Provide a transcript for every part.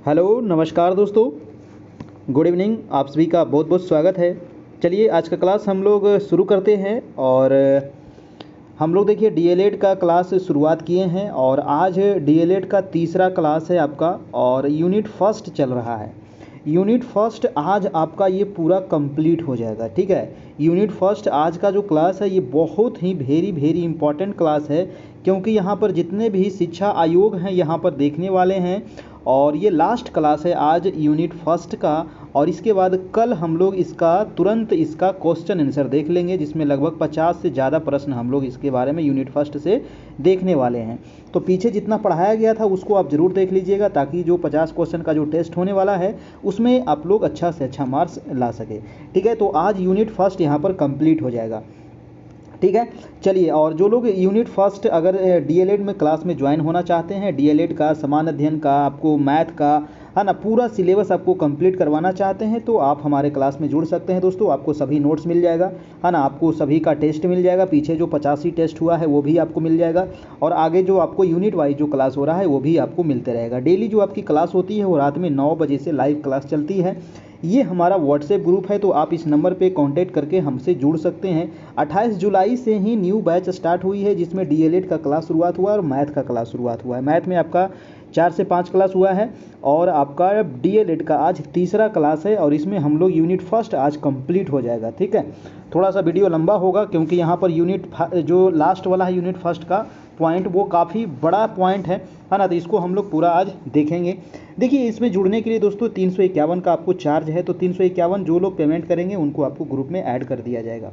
Hello नमस्कार दोस्तों, good evening. आप सभी का बहुत बहुत स्वागत है। चलिए आज का क्लास हम लोग शुरू करते हैं। और हम लोग देखिए डीएलएड का क्लास शुरुआत किए हैं और आज डीएलएड का तीसरा क्लास है आपका और यूनिट फर्स्ट चल रहा है। यूनिट फर्स्ट आज आपका ये पूरा कंप्लीट हो जाएगा, ठीक है। यूनिट फर्स्ट आज का जो क्लास है ये बहुत ही वेरी इंपॉर्टेंट क्लास है, क्योंकि यहाँ पर जितने भी शिक्षा आयोग हैं यहाँ पर देखने वाले हैं और ये लास्ट क्लास है आज यूनिट फर्स्ट का। और इसके बाद कल हम लोग तुरंत इसका क्वेश्चन आंसर देख लेंगे, जिसमें लगभग 50 से ज़्यादा प्रश्न हम लोग इसके बारे में यूनिट फर्स्ट से देखने वाले हैं। तो पीछे जितना पढ़ाया गया था उसको आप ज़रूर देख लीजिएगा, ताकि जो 50 क्वेश्चन का जो टेस्ट होने वाला है उसमें आप लोग अच्छा से अच्छा मार्क्स ला सके, ठीक है। तो आज यूनिट फर्स्ट यहाँ पर कंप्लीट हो जाएगा, ठीक है। चलिए, और जो लोग यूनिट फर्स्ट अगर डीएलएड में क्लास में ज्वाइन होना चाहते हैं, डीएलएड का समान अध्ययन का आपको मैथ का है ना पूरा सिलेबस आपको कंप्लीट करवाना चाहते हैं, तो आप हमारे क्लास में जुड़ सकते हैं दोस्तों। आपको सभी नोट्स मिल जाएगा, है ना, आपको सभी का टेस्ट मिल जाएगा। पीछे जो 85 टेस्ट हुआ है वो भी आपको मिल जाएगा और आगे जो आपको यूनिट वाइज जो क्लास हो रहा है वो भी आपको मिलते रहेगा। डेली जो आपकी क्लास होती है वो रात में 9 बजे से लाइव क्लास चलती है। ये हमारा व्हाट्सएप ग्रुप है, तो आप इस नंबर पे कांटेक्ट करके हमसे जुड़ सकते हैं। 28 जुलाई से ही न्यू बैच स्टार्ट हुई है, जिसमें डीएलएड का क्लास शुरुआत हुआ है और मैथ का क्लास शुरुआत हुआ है। मैथ में आपका 4 से 5 क्लास हुआ है और आपका डीएलएड का आज तीसरा क्लास है और इसमें हम लोग यूनिट फर्स्ट आज कंप्लीट हो जाएगा, ठीक है। थोड़ा सा वीडियो लंबा होगा क्योंकि यहाँ पर यूनिट जो लास्ट वाला है यूनिट फर्स्ट का पॉइंट वो काफ़ी बड़ा पॉइंट है ना, तो इसको हम लोग पूरा आज देखेंगे। देखिए, इसमें जुड़ने के लिए दोस्तों 351 का आपको चार्ज है, तो 351 जो लोग पेमेंट करेंगे उनको आपको ग्रुप में ऐड कर दिया जाएगा,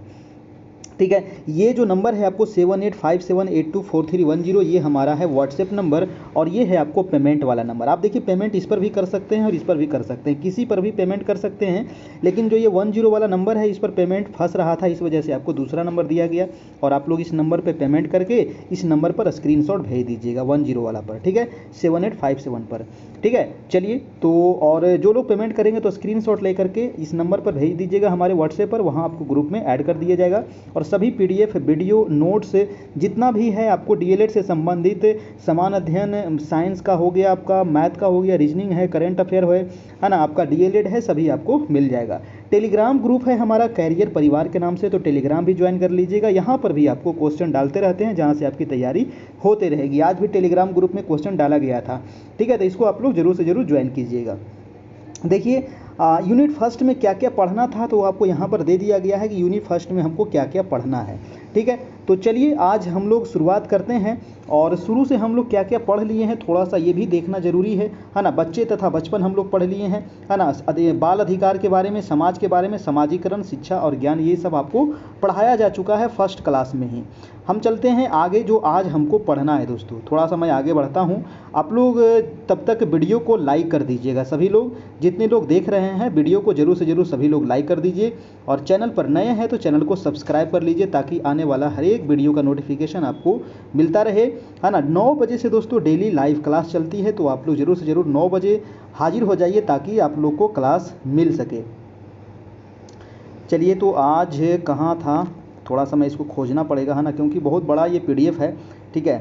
ठीक है। ये जो नंबर है आपको 7857824310, ये हमारा है व्हाट्सएप नंबर और ये है आपको पेमेंट वाला नंबर। आप देखिए पेमेंट इस पर भी कर सकते हैं और इस पर भी कर सकते हैं, किसी पर भी पेमेंट कर सकते हैं, लेकिन जो ये 10 वाला नंबर है इस पर पेमेंट फंस रहा था, इस वजह से आपको दूसरा नंबर दिया गया और आप लोग इस नंबर पर पेमेंट करके इस नंबर पर स्क्रीनशॉट भेज दीजिएगा 10 वाला पर, ठीक है, 7857 पर, ठीक है। चलिए, तो और जो लोग पेमेंट करेंगे तो स्क्रीनशॉट लेकर के इस नंबर पर भेज दीजिएगा हमारे व्हाट्सएप पर, वहाँ आपको ग्रुप में ऐड कर दिया जाएगा और सभी पीडीएफ वीडियो नोट्स जितना भी है आपको डीएलएड से संबंधित समान अध्ययन, साइंस का हो गया, आपका मैथ का हो गया, रीजनिंग है, करंट अफेयर है ना, आपका डीएलएड है, सभी आपको मिल जाएगा। टेलीग्राम ग्रुप है हमारा कैरियर परिवार के नाम से, तो टेलीग्राम भी ज्वाइन कर लीजिएगा। यहाँ पर भी आपको क्वेश्चन डालते रहते हैं जहाँ से आपकी तैयारी होते रहेगी। आज भी टेलीग्राम ग्रुप में क्वेश्चन डाला गया था, ठीक है, तो इसको आप लोग जरूर से जरूर ज्वाइन कीजिएगा। देखिए यूनिट फर्स्ट में क्या क्या पढ़ना था तो आपको यहाँ पर दे दिया गया है कि यूनिट फर्स्ट में हमको क्या क्या पढ़ना है, ठीक है। तो चलिए आज हम लोग शुरुआत करते हैं और शुरू से हम लोग क्या क्या पढ़ लिए हैं थोड़ा सा ये भी देखना जरूरी है ना। बच्चे तथा बचपन हम लोग पढ़ लिए हैं, है ना। बाल अधिकार के बारे में, समाज के बारे में, समाजीकरण, शिक्षा और ज्ञान, ये सब आपको पढ़ाया जा चुका है फर्स्ट क्लास में ही। हम चलते हैं आगे, जो आज हमको पढ़ना है दोस्तों। थोड़ा सा मैं आगे बढ़ता हूँ, आप लोग तब तक वीडियो को लाइक कर दीजिएगा। सभी लोग जितने लोग देख रहे हैं वीडियो को जरूर से जरूर सभी लोग लाइक कर दीजिए और चैनल पर नए हैं तो चैनल को सब्सक्राइब कर लीजिए, ताकि आने वाला हर एक वीडियो का नोटिफिकेशन आपको मिलता रहे, है ना। 9 बजे से दोस्तों डेली लाइव क्लास चलती है, तो आप लोग जरूर से जरूर 9 बजे हाजिर हो जाइए ताकि आप लोग को क्लास मिल सके। चलिए, तो आज कहाँ था, थोड़ा सा मैं इसको खोजना पड़ेगा, है ना, क्योंकि बहुत बड़ा ये पीडीएफ है, ठीक है।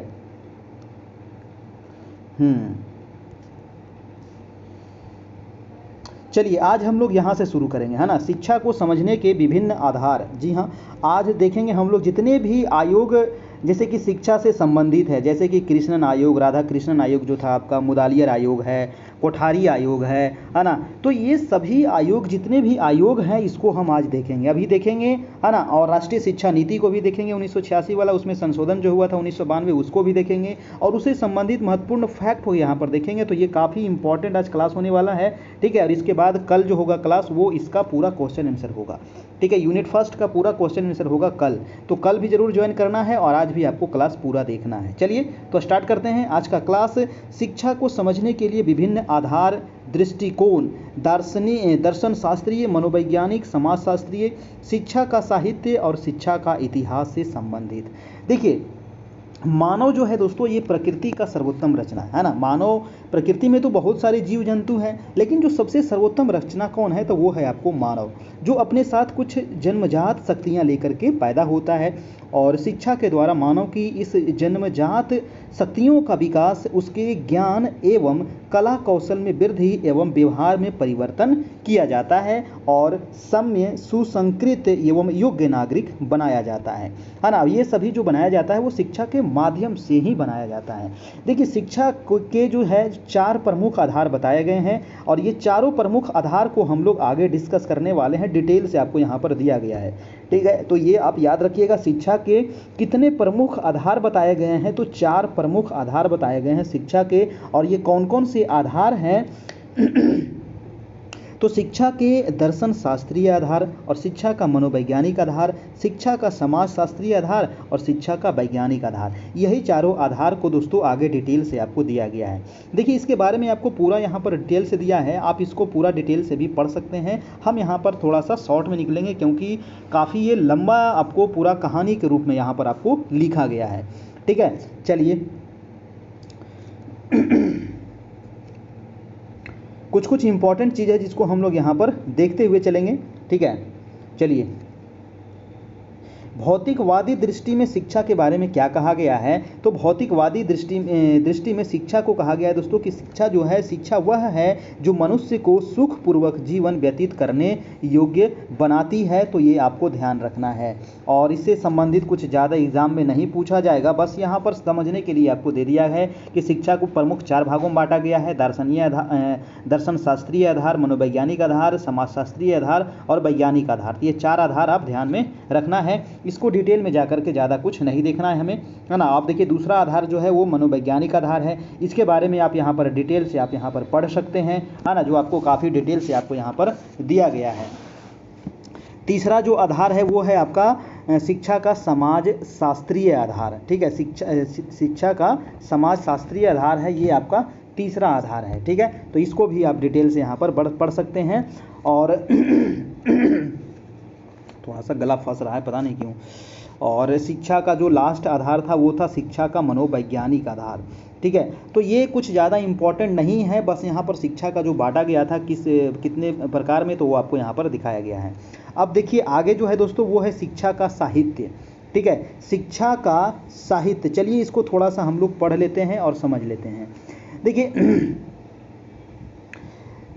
चलिए आज हम लोग यहाँ से शुरू करेंगे, है ना, शिक्षा को समझने के विभिन्न आधार। जी हाँ, आज देखेंगे हम लोग जितने भी आयोग जैसे कि शिक्षा से संबंधित है, जैसे कि कृष्णन आयोग, राधा कृष्णन आयोग जो था आपका, मुदालियर आयोग है, कोठारी आयोग है ना। तो ये सभी आयोग जितने भी आयोग हैं इसको हम आज देखेंगे, अभी देखेंगे, है ना। और राष्ट्रीय शिक्षा नीति को भी देखेंगे 1986 वाला, उसमें संशोधन जो हुआ था 1992 उसको भी देखेंगे और उससे संबंधित महत्वपूर्ण फैक्ट हो यहाँ पर देखेंगे। तो ये काफ़ी इंपॉर्टेंट आज क्लास होने वाला है, ठीक है। और इसके बाद कल जो होगा क्लास वो इसका पूरा क्वेश्चन आंसर होगा, ठीक है। यूनिट फर्स्ट का पूरा क्वेश्चन आंसर होगा कल, तो कल भी जरूर ज्वाइन करना है और आज भी आपको क्लास पूरा देखना है। चलिए तो स्टार्ट करते हैं आज का क्लास। शिक्षा को समझने के लिए विभिन्न आधार, दृष्टिकोण, दर्शन शास्त्रीय, मनोवैज्ञानिक, समाजशास्त्रीय, शिक्षा का साहित्य और शिक्षा का इतिहास से संबंधित। देखिए मानव जो है दोस्तों ये प्रकृति का सर्वोत्तम रचना है ना। मानव, प्रकृति में तो बहुत सारे जीव जंतु हैं, लेकिन जो सबसे सर्वोत्तम रचना कौन है तो वो है आपको मानव, जो अपने साथ कुछ जन्मजात शक्तियां लेकर के पैदा होता है और शिक्षा के द्वारा मानव की इस जन्मजात शक्तियों का विकास, उसके ज्ञान एवं कला कौशल में वृद्धि एवं व्यवहार में परिवर्तन किया जाता है और सम्य सुसंस्कृत एवं योग्य नागरिक बनाया जाता है ना। ये सभी जो बनाया जाता है वो शिक्षा के माध्यम से ही बनाया जाता है। देखिए शिक्षा के जो है 4 प्रमुख आधार बताए गए हैं और ये चारों प्रमुख आधार को हम लोग आगे डिस्कस करने वाले हैं, डिटेल से आपको यहाँ पर दिया गया है। ठीक है, तो ये आप याद रखिएगा, शिक्षा के कितने प्रमुख आधार बताए गए हैं, तो 4 प्रमुख आधार बताए गए हैं शिक्षा के। और ये कौन कौन से आधार हैं तो शिक्षा के दर्शन शास्त्रीय आधार और शिक्षा का मनोवैज्ञानिक आधार, शिक्षा का समाज शास्त्रीय आधार और शिक्षा का वैज्ञानिक आधार, यही चारों आधार को दोस्तों आगे डिटेल से आपको दिया गया है। देखिए इसके बारे में आपको पूरा यहाँ पर डिटेल से दिया है, आप इसको पूरा डिटेल से भी पढ़ सकते हैं। हम यहाँ पर थोड़ा सा शॉर्ट में निकलेंगे क्योंकि काफ़ी ये लंबा आपको पूरा कहानी के रूप में यहाँ पर आपको लिखा गया है। ठीक है, चलिए कुछ कुछ इंपॉर्टेंट चीज़ है जिसको हम लोग यहाँ पर देखते हुए चलेंगे। ठीक है, चलिए भौतिकवादी दृष्टि में शिक्षा के बारे में क्या कहा गया है, तो भौतिकवादी दृष्टि में शिक्षा को कहा गया है दोस्तों कि शिक्षा जो है, शिक्षा वह है जो मनुष्य को सुखपूर्वक जीवन व्यतीत करने योग्य बनाती है। तो ये आपको ध्यान रखना है और इससे संबंधित कुछ ज़्यादा एग्जाम में नहीं पूछा जाएगा, बस यहाँ पर समझने के लिए आपको दे दिया है कि शिक्षा को प्रमुख 4 भागों में बांटा गया है, दर्शन शास्त्रीय आधार, मनोवैज्ञानिक आधार, समाजशास्त्रीय आधार और वैज्ञानिक आधार। ये 4 आधार आप ध्यान में रखना है, इसको डिटेल में जाकर के ज़्यादा कुछ नहीं देखना है हमें, है ना। आप देखिए दूसरा आधार जो है वो मनोवैज्ञानिक आधार है, इसके बारे में आप यहाँ पर डिटेल से आप यहाँ पर पढ़ सकते हैं, है ना, जो आपको काफ़ी डिटेल से आपको यहाँ पर दिया गया है। तीसरा जो आधार है वो है आपका शिक्षा का समाज शास्त्रीय आधार। ठीक है, शिक्षा का समाज शास्त्रीय आधार है, ये आपका तीसरा आधार है। ठीक है, तो इसको भी आप डिटेल से यहाँ पर पढ़ सकते हैं। और थोड़ा सा गला फंस रहा है, पता नहीं क्यों। और शिक्षा का जो लास्ट आधार था वो था शिक्षा का मनोवैज्ञानिक आधार। ठीक है, तो ये कुछ ज़्यादा इम्पोर्टेंट नहीं है, बस यहाँ पर शिक्षा का जो बांटा गया था कितने प्रकार में, तो वो आपको यहाँ पर दिखाया गया है। अब देखिए आगे जो है दोस्तों वो है शिक्षा का साहित्य। ठीक है, शिक्षा का साहित्य, चलिए इसको थोड़ा सा हम लोग पढ़ लेते हैं और समझ लेते हैं। देखिए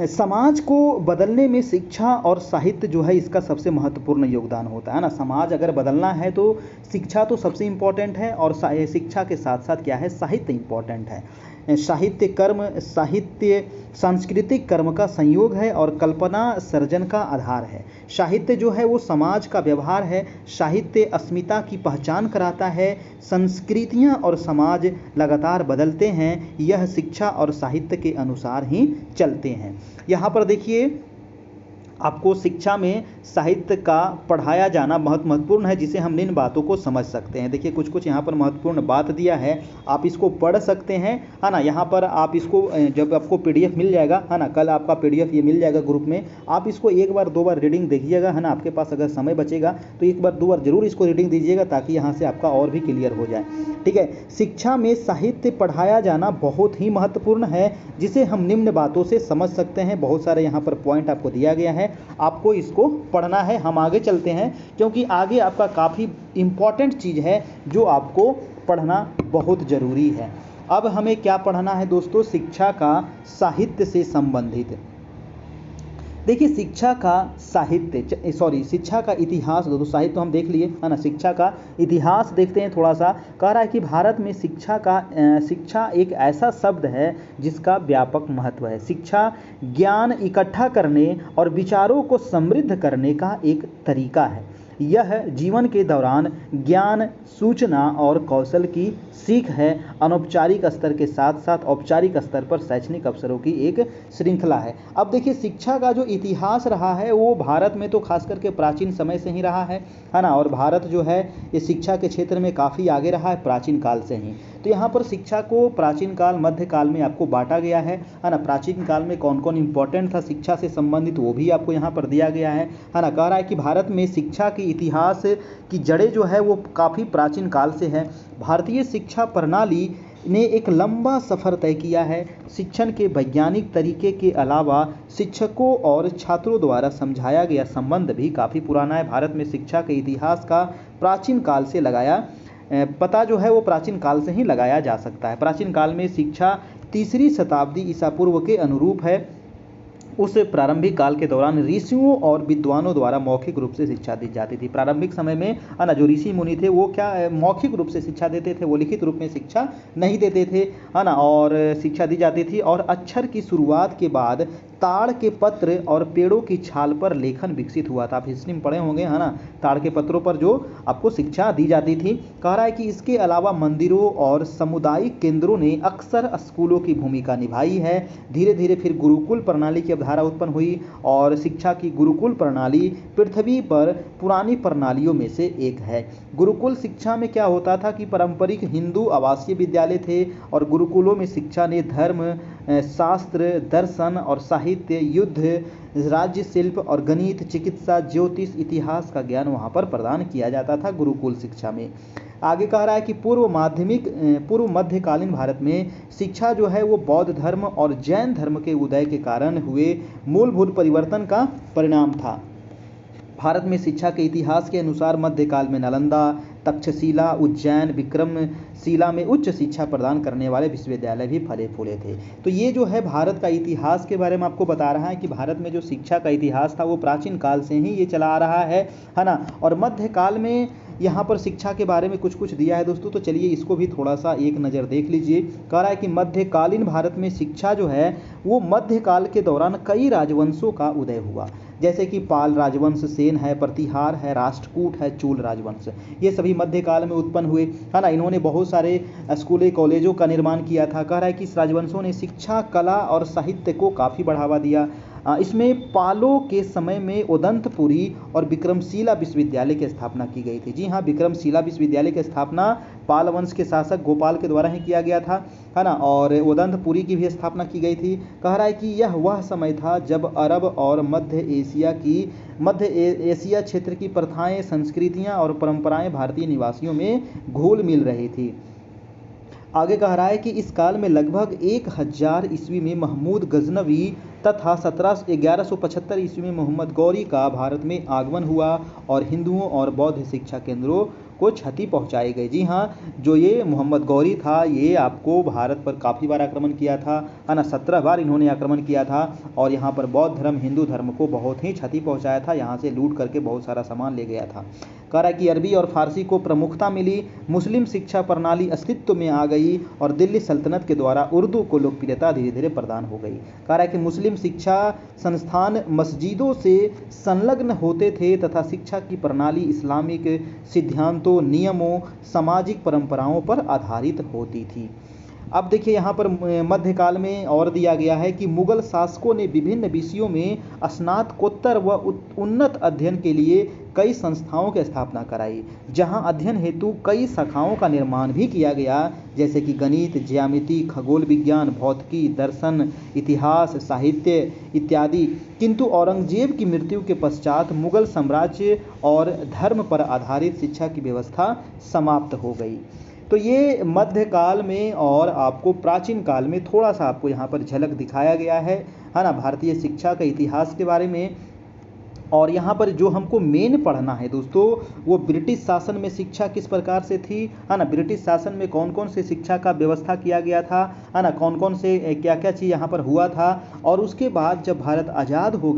समाज को बदलने में शिक्षा और साहित्य जो है इसका सबसे महत्वपूर्ण योगदान होता है ना। समाज अगर बदलना है तो शिक्षा तो सबसे इम्पोर्टेंट है और शिक्षा के साथ साथ क्या है, साहित्य इम्पोर्टेंट है। साहित्य सांस्कृतिक कर्म का संयोग है और कल्पना सर्जन का आधार है। साहित्य जो है वो समाज का व्यवहार है, साहित्य अस्मिता की पहचान कराता है। संस्कृतियाँ और समाज लगातार बदलते हैं, यह शिक्षा और साहित्य के अनुसार ही चलते हैं। यहाँ पर देखिए आपको शिक्षा में साहित्य का पढ़ाया जाना बहुत महत्वपूर्ण है, जिसे हम निम्न बातों को समझ सकते हैं। देखिए कुछ कुछ यहाँ पर महत्वपूर्ण बात दिया है, आप इसको पढ़ सकते हैं, है ना। यहाँ पर आप इसको जब आपको PDF मिल जाएगा, है ना, कल आपका PDF ये मिल जाएगा ग्रुप में, आप इसको 1 बार 2 बार रीडिंग देखिएगा, है ना। आपके पास अगर समय बचेगा तो 1 बार 2 बार जरूर इसको रीडिंग दीजिएगा ताकि यहाँ से आपका और भी क्लियर हो जाए। ठीक है, शिक्षा में साहित्य पढ़ाया जाना बहुत ही महत्वपूर्ण है, जिसे हम निम्न बातों से समझ सकते हैं। बहुत सारे यहाँ पर पॉइंट आपको दिया गया है, आपको इसको पढ़ना है। हम आगे चलते हैं क्योंकि आगे आपका काफ़ी इम्पॉर्टेंट चीज़ है जो आपको पढ़ना बहुत ज़रूरी है। अब हमें क्या पढ़ना है दोस्तों, शिक्षा का साहित्य से संबंधित। देखिए शिक्षा का साहित्य शिक्षा का इतिहास, दोस्तों साहित्य तो हम देख लिए, है ना। शिक्षा का इतिहास देखते हैं थोड़ा सा। कह रहा है कि भारत में शिक्षा एक ऐसा शब्द है जिसका व्यापक महत्व है। शिक्षा ज्ञान इकट्ठा करने और विचारों को समृद्ध करने का एक तरीका है। यह जीवन के दौरान ज्ञान, सूचना और कौशल की सीख है। अनौपचारिक स्तर के साथ साथ औपचारिक स्तर पर शैक्षणिक अवसरों की एक श्रृंखला है। अब देखिए शिक्षा का जो इतिहास रहा है वो भारत में तो खास करके प्राचीन समय से ही रहा है ना। और भारत जो है ये शिक्षा के क्षेत्र में काफ़ी आगे रहा है प्राचीन काल से ही। तो यहाँ पर शिक्षा को प्राचीन काल, मध्य काल में आपको बांटा गया है ना। प्राचीन काल में कौन कौन इंपॉर्टेंट था शिक्षा से संबंधित वो भी आपको यहाँ पर दिया गया है ना। कह रहा है कि भारत में शिक्षा की इतिहास की जड़ें जो है वो काफ़ी प्राचीन काल से है। भारतीय शिक्षा प्रणाली ने एक लंबा सफ़र तय किया है। शिक्षण के वैज्ञानिक तरीके के अलावा शिक्षकों और छात्रों द्वारा समझाया गया संबंध भी काफ़ी पुराना है। भारत में शिक्षा के इतिहास का प्राचीन काल से पता जो है वो प्राचीन काल से ही लगाया जा सकता है। प्राचीन काल में शिक्षा 3री शताब्दी ईसा पूर्व के अनुरूप है। उस प्रारंभिक काल के दौरान ऋषियों और विद्वानों द्वारा मौखिक रूप से शिक्षा दी जाती थी। प्रारंभिक समय में है ना, जो ऋषि मुनि थे वो क्या मौखिक रूप से शिक्षा देते थे, वो लिखित रूप में शिक्षा नहीं देते थे, है ना, और शिक्षा दी जाती थी। और अक्षर की शुरुआत के बाद ताड़ के पत्र और पेड़ों की छाल पर लेखन विकसित हुआ था। आप हिस्ट्री में पढ़े होंगे, है ना, ताड़ के पत्रों पर जो आपको शिक्षा दी जाती थी। कह रहा है कि इसके अलावा मंदिरों और सामुदायिक केंद्रों ने अक्सर स्कूलों की भूमिका निभाई है। धीरे धीरे फिर गुरुकुल प्रणाली की धारा उत्पन्न हुई और शिक्षा की गुरुकुल प्रणाली पृथ्वी पर पुरानी प्रणालियों में से एक है। गुरुकुल शिक्षा में क्या होता था कि पारंपरिक हिंदू आवासीय विद्यालय थे और गुरुकुलों में शिक्षा ने धर्म, शास्त्र, दर्शन और साहित्य, युद्ध, राज्य शिल्प और गणित, चिकित्सा, ज्योतिष, इतिहास का ज्ञान वहाँ पर प्रदान किया जाता था गुरुकुल शिक्षा में। आगे कह रहा है कि पूर्व मध्यकालीन भारत में शिक्षा जो है वो बौद्ध धर्म और जैन धर्म के उदय के कारण हुए मूलभूत परिवर्तन का परिणाम था। भारत में शिक्षा के इतिहास के अनुसार मध्यकाल में नालंदा, तक्षशिला, उज्जैन, विक्रमशिला में उच्च शिक्षा प्रदान करने वाले विश्वविद्यालय भी फले फूले थे। तो ये जो है भारत का इतिहास के बारे में आपको बता रहा है कि भारत में जो शिक्षा का इतिहास था वो प्राचीन काल से ही ये चला आ रहा है ना। और मध्यकाल में यहाँ पर शिक्षा के बारे में कुछ कुछ दिया है दोस्तों, तो चलिए इसको भी थोड़ा सा एक नज़र देख लीजिए। कह रहा है कि मध्यकालीन भारत में शिक्षा जो है वो मध्यकाल के दौरान कई राजवंशों का उदय हुआ, जैसे कि पाल राजवंश, सेन है, प्रतिहार है, राष्ट्रकूट है, चोल राजवंश, ये सभी मध्यकाल में उत्पन्न हुए, है ना। इन्होंने बहुत सारे स्कूलों कॉलेजों का निर्माण किया था। कह रहा है कि इस राजवंशों ने शिक्षा, कला और साहित्य को काफ़ी बढ़ावा दिया। इसमें पालों के समय में उदंतपुरी और विक्रमशिला विश्वविद्यालय की स्थापना की गई थी। जी हाँ, विक्रमशिला विश्वविद्यालय की स्थापना पाल वंश के शासक गोपाल के द्वारा ही किया गया था, है ना, और उदंतपुरी की भी स्थापना की गई थी। कह रहा है कि यह वह समय था जब अरब और मध्य एशिया क्षेत्र की प्रथाएं, संस्कृतियां और परंपराएं भारतीय निवासियों में घुल मिल रही थी। आगे कह रहा है कि इस काल में लगभग 1000 ईस्वी में महमूद गजनवी तथा 1175 ईस्वी में मोहम्मद गौरी का भारत में आगमन हुआ और हिंदुओं और बौद्ध शिक्षा केंद्रों को क्षति पहुंचाई गई। जी हाँ, जो ये मोहम्मद गौरी था ये आपको भारत पर काफ़ी बार आक्रमण किया था, है ना, 17 बार इन्होंने आक्रमण किया था और यहाँ पर बौद्ध धर्म, हिंदू धर्म को बहुत ही क्षति पहुंचाया था, यहाँ से लूट करके बहुत सारा सामान ले गया था। कह रहा है कि अरबी और फारसी को प्रमुखता मिली, मुस्लिम शिक्षा प्रणाली अस्तित्व में आ गई और दिल्ली सल्तनत के द्वारा उर्दू को लोकप्रियता धीरे धीरे प्रदान हो गई। कह रहा है कि मुस्लिम शिक्षा संस्थान मस्जिदों से संलग्न होते थे तथा शिक्षा की प्रणाली इस्लामिक सिद्धांतों, नियमों, सामाजिक परंपराओं पर आधारित होती थी। अब देखिए यहाँ पर मध्यकाल में और दिया गया है कि मुगल शासकों ने विभिन्न विषयों में स्नातकोत्तर व उन्नत अध्ययन के लिए कई संस्थाओं की स्थापना कराई, जहां अध्ययन हेतु कई शाखाओं का निर्माण भी किया गया, जैसे कि गणित, ज्यामिति, खगोल विज्ञान, भौतिकी, दर्शन, इतिहास, साहित्य इत्यादि। किंतु औरंगजेब की मृत्यु के पश्चात मुगल साम्राज्य और धर्म पर आधारित शिक्षा की व्यवस्था समाप्त हो गई। तो ये मध्यकाल में और आपको प्राचीन काल में थोड़ा सा आपको यहाँ पर झलक दिखाया गया है ना, भारतीय शिक्षा के इतिहास के बारे में। और यहाँ पर जो हमको मेन पढ़ना है दोस्तों वो ब्रिटिश शासन में शिक्षा किस प्रकार से थी, है ना, ब्रिटिश शासन में कौन कौन से शिक्षा का व्यवस्था किया गया था, है ना, कौन कौन से क्या क्या चीज़ यहाँ पर हुआ था, और उसके बाद जब भारत आज़ाद हो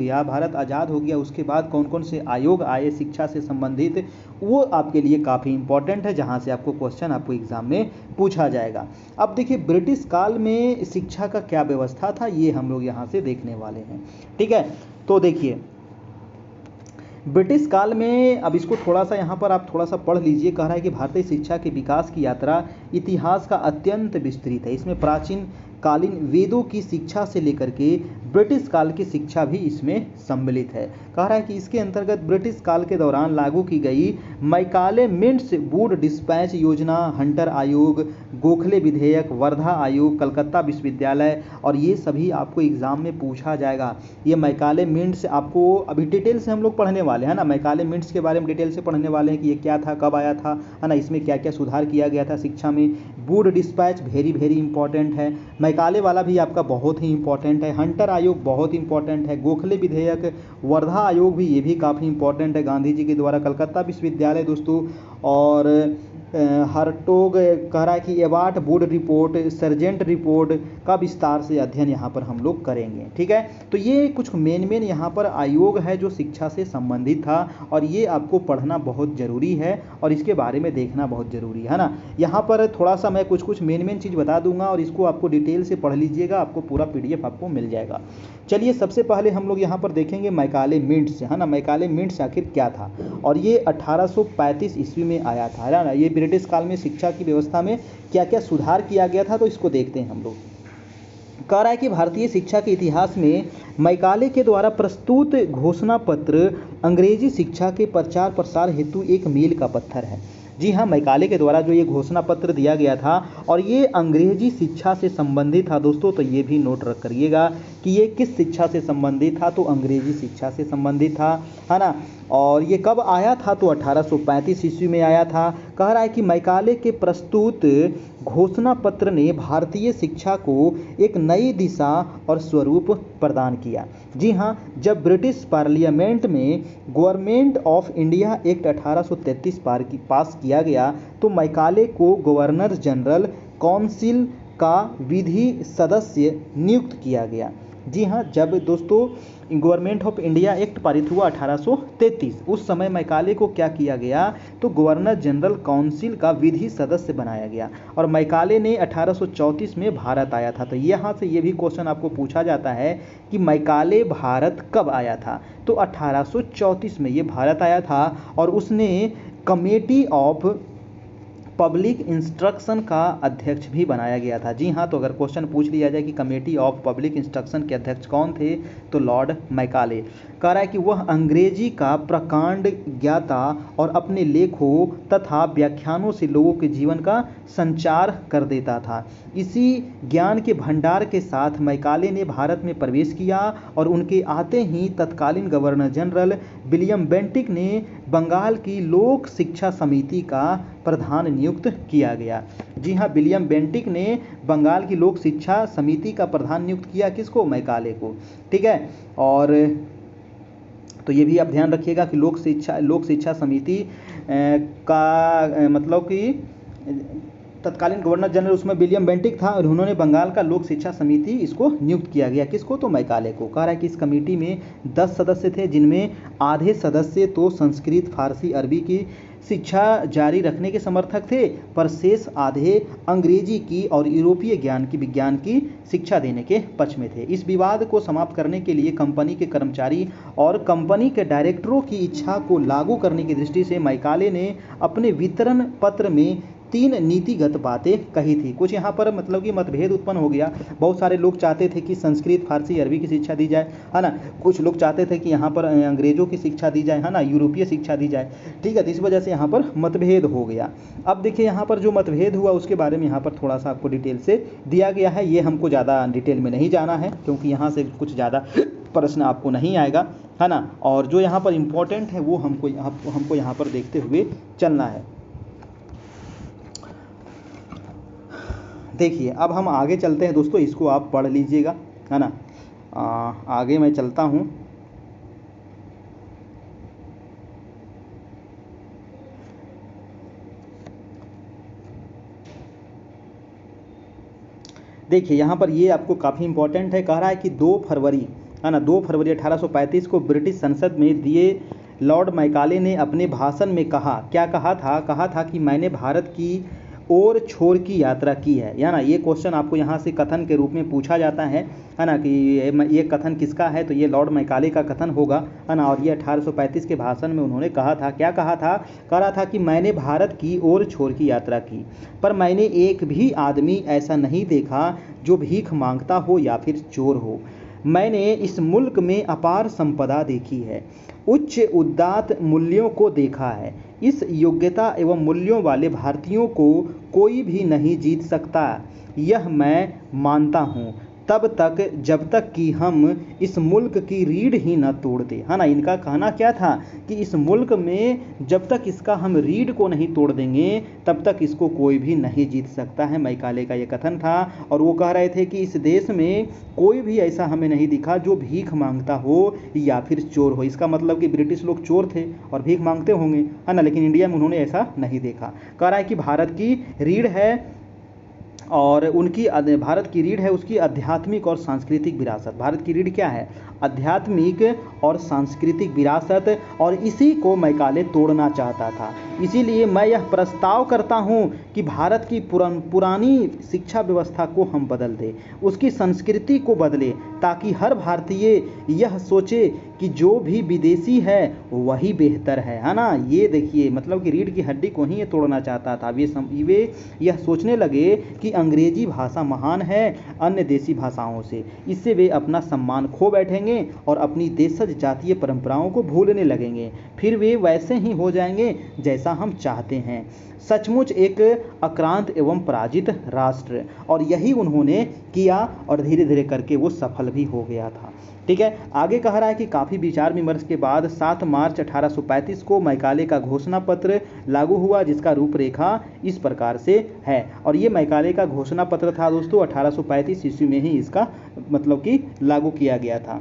गया उसके बाद कौन कौन से आयोग आए शिक्षा से संबंधित, वो आपके लिए काफ़ी इंपॉर्टेंट है, जहाँ से आपको क्वेश्चन आपको एग्जाम में पूछा जाएगा। अब देखिए ब्रिटिश काल में शिक्षा का क्या व्यवस्था था ये हम लोग यहाँ से देखने वाले हैं, ठीक है। तो देखिए ब्रिटिश काल में, अब इसको थोड़ा सा यहाँ पर आप थोड़ा सा पढ़ लीजिए। कह रहा है कि भारतीय शिक्षा के विकास की यात्रा इतिहास का अत्यंत विस्तृत है। इसमें प्राचीन कालीन वेदों की शिक्षा से लेकर के ब्रिटिश काल की शिक्षा भी इसमें सम्मिलित है। कह रहा है कि इसके अंतर्गत ब्रिटिश काल के दौरान लागू की गई मैकाले मिंट्स वुड डिस्पैच योजना, हंटर आयोग, गोखले विधेयक, वर्धा आयोग, कलकत्ता विश्वविद्यालय, और ये सभी आपको एग्जाम में पूछा जाएगा। ये मैकाले मिंट्स आपको अभी डिटेल से हम लोग पढ़ने वाले हैं ना, मैकाले मिंट्स के बारे में डिटेल से पढ़ने वाले हैं कि ये क्या था, कब आया था, है ना, इसमें क्या क्या सुधार किया गया था शिक्षा में। Wood dispatch very very important है, मैकाले वाला भी आपका बहुत ही इंपॉर्टेंट है, हंटर आयोग बहुत इंपॉर्टेंट है, गोखले विधेयक, वर्धा आयोग भी, ये भी काफ़ी इंपॉर्टेंट है, गांधी जी के द्वारा कलकत्ता विश्वविद्यालय दोस्तों, और हर्टोग कह रहा है कि award would report, sergeant report का विस्तार से अध्ययन यहाँ पर हम लोग करेंगे। ठीक है, तो ये कुछ मेन यहाँ पर आयोग है जो शिक्षा से संबंधित था, और ये आपको पढ़ना बहुत ज़रूरी है और इसके बारे में देखना बहुत ज़रूरी है ना। यहाँ पर थोड़ा सा मैं कुछ मेन चीज़ बता दूंगा और इसको आपको डिटेल से पढ़ लीजिएगा, आपको पूरा PDF आपको मिल जाएगा। चलिए सबसे पहले हम लोग यहाँ पर देखेंगे मैकाले मिंट्स, है ना। मैकाले मिंट्स आखिर क्या था, और ये 1835 ईस्वी में आया था, है ना। ये ब्रिटिश काल में शिक्षा की व्यवस्था में क्या क्या सुधार किया गया था, तो इसको देखते हैं हम लोग। कह रहा है कि भारतीय शिक्षा के इतिहास में मैकाले के द्वारा प्रस्तुत घोषणा पत्र अंग्रेजी शिक्षा के प्रचार प्रसार हेतु एक मील का पत्थर है। जी हाँ, मैकाले के द्वारा जो ये घोषणा पत्र दिया गया था और ये अंग्रेजी शिक्षा से संबंधित था दोस्तों, तो ये भी नोट रख करिएगा कि ये किस शिक्षा से संबंधित था, तो अंग्रेजी शिक्षा से संबंधित था, है ना। और ये कब आया था, तो 1835 ईस्वी में आया था। कह रहा है कि मैकाले के प्रस्तुत घोषणा पत्र ने भारतीय शिक्षा को एक नई दिशा और स्वरूप प्रदान किया। जी हाँ, जब ब्रिटिश पार्लियामेंट में गवर्नमेंट ऑफ इंडिया एक्ट 1833 पास किया गया, तो मैकाले को गवर्नर जनरल काउंसिल का विधि सदस्य नियुक्त किया गया। जी हाँ, जब दोस्तों गवर्नमेंट ऑफ इंडिया एक्ट पारित हुआ 1833, उस समय मैकाले को क्या किया गया, तो गवर्नर जनरल काउंसिल का विधि सदस्य बनाया गया, और मैकाले ने 1834 में भारत आया था। तो यहाँ से ये भी क्वेश्चन आपको पूछा जाता है कि मैकाले भारत कब आया था, तो 1834 में ये भारत आया था, और उसने कमेटी ऑफ पब्लिक इंस्ट्रक्शन का अध्यक्ष भी बनाया गया था। जी हाँ, तो अगर क्वेश्चन पूछ लिया जाए कि कमेटी ऑफ पब्लिक इंस्ट्रक्शन के अध्यक्ष कौन थे, तो लॉर्ड मैकाले। कह रहा है कि वह अंग्रेजी का प्रकांड ज्ञाता और अपने लेखों तथा व्याख्यानों से लोगों के जीवन का संचार कर देता था। इसी ज्ञान के भंडार के साथ मैकाले ने भारत में प्रवेश किया, और उनके आते ही तत्कालीन गवर्नर जनरल विलियम बेंटिक ने बंगाल की लोक शिक्षा समिति का प्रधान नियुक्त किया गया। जी हाँ, विलियम बेंटिक ने बंगाल की लोक शिक्षा समिति का प्रधान नियुक्त किया, किसको, मैकाले को। ठीक है, और तो ये भी आप ध्यान रखिएगा कि लोक शिक्षा समिति का मतलब कि तत्कालीन गवर्नर जनरल उसमें विलियम बेंटिक था, और उन्होंने बंगाल का लोक शिक्षा समिति इसको नियुक्त किया गया, किसको, तो मैकाले को। कह रहा है कि इस कमेटी में 10 सदस्य थे, जिनमें आधे सदस्य तो संस्कृत, फारसी, अरबी की शिक्षा जारी रखने के समर्थक थे, पर शेष आधे अंग्रेजी की और यूरोपीय विज्ञान की शिक्षा देने के पक्ष में थे। इस विवाद को समाप्त करने के लिए कंपनी के कर्मचारी और कंपनी के डायरेक्टरों की इच्छा को लागू करने की दृष्टि से मैकाले ने अपने वितरण पत्र में 3 नीतिगत बातें कही थी। कुछ यहाँ पर मतलब कि मतभेद उत्पन्न हो गया। बहुत सारे लोग चाहते थे कि संस्कृत, फारसी, अरबी की शिक्षा दी जाए, है ना। कुछ लोग चाहते थे कि यहाँ पर अंग्रेजों की शिक्षा दी जाए, है ना, यूरोपीय शिक्षा दी जाए। ठीक है, तो इस वजह से यहाँ पर मतभेद हो गया। अब देखिए यहाँ पर जो मतभेद हुआ उसके बारे में यहाँ पर थोड़ा सा आपको डिटेल से दिया गया है। ये हमको ज़्यादा डिटेल में नहीं जाना है, क्योंकि यहाँ से कुछ ज़्यादा प्रश्न आपको नहीं आएगा, है ना। और जो यहाँ पर इम्पोर्टेंट है वो हमको यहाँ पर देखते हुए चलना है। देखिए, अब हम आगे चलते हैं दोस्तों, इसको आप पढ़ लीजिएगा, है ना। आगे मैं चलता हूँ। देखिए यहाँ पर ये आपको काफ़ी इंपॉर्टेंट है। कह रहा है कि 2 फरवरी, है ना, 2 फरवरी 1835 को ब्रिटिश संसद में दिए लॉर्ड मैकाले ने अपने भाषण में कहा, क्या कहा था कि मैंने भारत की और छोर की यात्रा की है, या ना। ये क्वेश्चन आपको यहाँ से कथन के रूप में पूछा जाता है ना, कि ये कथन किसका है, तो ये लॉर्ड मैकाले का कथन होगा, है ना। और ये 1835 के भाषण में उन्होंने कहा था, क्या कहा था, कह रहा था कि मैंने भारत की और छोर की यात्रा की, पर मैंने एक भी आदमी ऐसा नहीं देखा जो भीख मांगता हो या फिर चोर हो। मैंने इस मुल्क में अपार संपदा देखी है, उच्च उदात्त मूल्यों को देखा है। इस योग्यता एवं मूल्यों वाले भारतीयों को कोई भी नहीं जीत सकता, यह मैं मानता हूँ। तब तक जब तक कि हम इस मुल्क की रीढ़ ही न तोड़ दें, है ना। इनका कहना क्या था कि इस मुल्क में जब तक इसका हम रीढ़ को नहीं तोड़ देंगे तब तक इसको कोई भी नहीं जीत सकता है। मैकाले का ये कथन था और वो कह रहे थे कि इस देश में कोई भी ऐसा हमें नहीं दिखा जो भीख मांगता हो या फिर चोर हो। इसका मतलब कि ब्रिटिश लोग चोर थे और भीख मांगते होंगे, है ना, लेकिन इंडिया में उन्होंने ऐसा नहीं देखा। कह रहा है कि भारत की रीढ़ है और उनकी भारत की रीढ़ है उसकी आध्यात्मिक और सांस्कृतिक विरासत। भारत की रीढ़ क्या है? आध्यात्मिक और सांस्कृतिक विरासत, और इसी को मैकाले तोड़ना चाहता था। इसीलिए मैं यह प्रस्ताव करता हूं कि भारत की पुरानी शिक्षा व्यवस्था को हम बदल दें, उसकी संस्कृति को बदलें, ताकि हर भारतीय यह सोचे कि जो भी विदेशी है वही बेहतर है ना। ये देखिए, मतलब कि रीढ़ की हड्डी को ही ये तोड़ना चाहता था। वे यह सोचने लगे कि अंग्रेजी भाषा महान है अन्य देशी भाषाओं से, इससे वे अपना सम्मान खो बैठेंगे और अपनी देशज जातीय परंपराओं को भूलने लगेंगे। फिर वे वैसे ही हो जाएंगे जैसा हम चाहते हैं। सचमुच एक आक्रांत एवं पराजित राष्ट्र, और यही उन्होंने किया और धीरे धीरे करके वो सफल भी हो गया था। ठीक है, आगे कह रहा है कि काफ़ी विचार विमर्श के बाद 7 मार्च 1835 को मैकाले का घोषणा पत्र लागू हुआ, जिसका रूपरेखा इस प्रकार से है। और ये मैकाले का घोषणा पत्र था दोस्तों 1835 ईस्वी में ही इसका मतलब कि लागू किया गया था।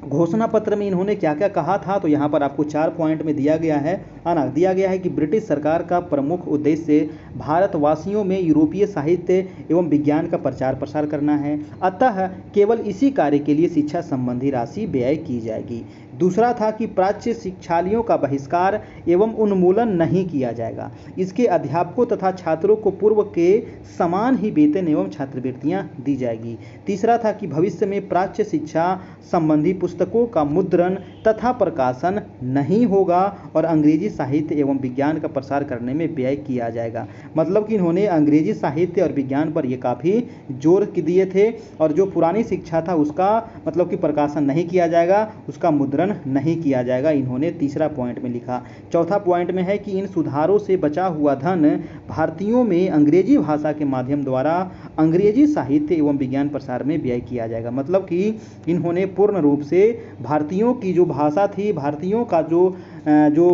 घोषणा पत्र में इन्होंने क्या क्या कहा था, तो यहाँ पर आपको 4 पॉइंट में दिया गया है ना। दिया गया है कि ब्रिटिश सरकार का प्रमुख उद्देश्य भारतवासियों में यूरोपीय साहित्य एवं विज्ञान का प्रचार प्रसार करना है, अतः केवल इसी कार्य के लिए शिक्षा संबंधी राशि व्यय की जाएगी। दूसरा था कि प्राच्य शिक्षालयों का बहिष्कार एवं उन्मूलन नहीं किया जाएगा, इसके अध्यापकों तथा छात्रों को पूर्व के समान ही वेतन एवं छात्रवृत्तियां दी जाएगी। तीसरा था कि भविष्य में प्राच्य शिक्षा संबंधी पुस्तकों का मुद्रण तथा प्रकाशन नहीं होगा और अंग्रेजी साहित्य एवं विज्ञान का प्रसार करने में व्यय किया जाएगा। मतलब कि इन्होंने अंग्रेजी साहित्य और विज्ञान पर ये काफ़ी जोर दिए थे, और जो पुरानी शिक्षा था उसका मतलब कि प्रकाशन नहीं किया जाएगा, उसका मुद्रण नहीं किया जाएगा, इन्होंने तीसरा पॉइंट में लिखा। चौथा पॉइंट में है कि इन सुधारों से बचा हुआ धन भारतीयों में अंग्रेजी भाषा के माध्यम द्वारा अंग्रेजी साहित्य एवं विज्ञान प्रसार में व्यय किया जाएगा। मतलब कि इन्होंने पूर्ण रूप से भारतीयों की जो भाषा थी, भारतीयों का जो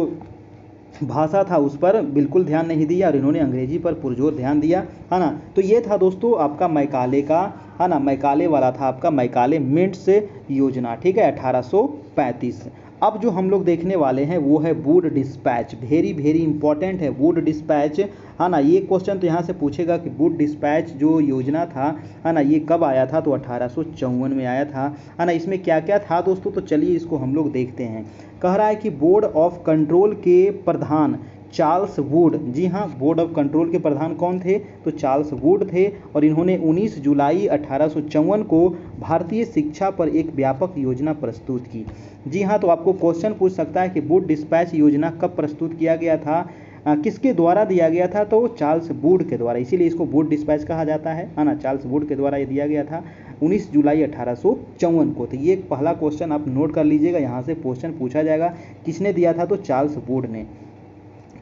भाषा था उस पर बिल्कुल ध्यान नहीं दिया और इन्होंने अंग्रेजी पर पुरजोर ध्यान दिया, है ना। तो ये था दोस्तों आपका मैकाले का, है ना, मैकाले वाला था आपका मैकाले मिंट्स योजना। ठीक है, 1835। अब जो हम लोग देखने वाले हैं वो है Wood dispatch. Very very important है वुड डिस्पैच, है ना। ये क्वेश्चन तो यहाँ से पूछेगा कि वुड डिस्पैच जो योजना था, है ना, ये कब आया था, तो 1854 में आया था, है ना। इसमें क्या क्या था दोस्तों, तो चलिए इसको हम लोग देखते हैं। कह रहा है कि बोर्ड ऑफ कंट्रोल के प्रधान चार्ल्स वुड, जी हाँ, बोर्ड ऑफ कंट्रोल के प्रधान कौन थे, तो चार्ल्स वुड थे, और इन्होंने 19 जुलाई 1854 को भारतीय शिक्षा पर एक व्यापक योजना प्रस्तुत की। जी हाँ, तो आपको क्वेश्चन पूछ सकता है कि वुड डिस्पैच योजना कब प्रस्तुत किया गया था, किसके द्वारा दिया गया था, तो चार्ल्स वुड के द्वारा, इसीलिए इसको वुड डिस्पैच कहा जाता है ना। चार्ल्स वुड के द्वारा ये दिया गया था 19 जुलाई 1854 को। तो ये पहला क्वेश्चन आप नोट कर लीजिएगा, यहाँ से क्वेश्चन पूछा जाएगा किसने दिया था, तो चार्ल्स वुड ने।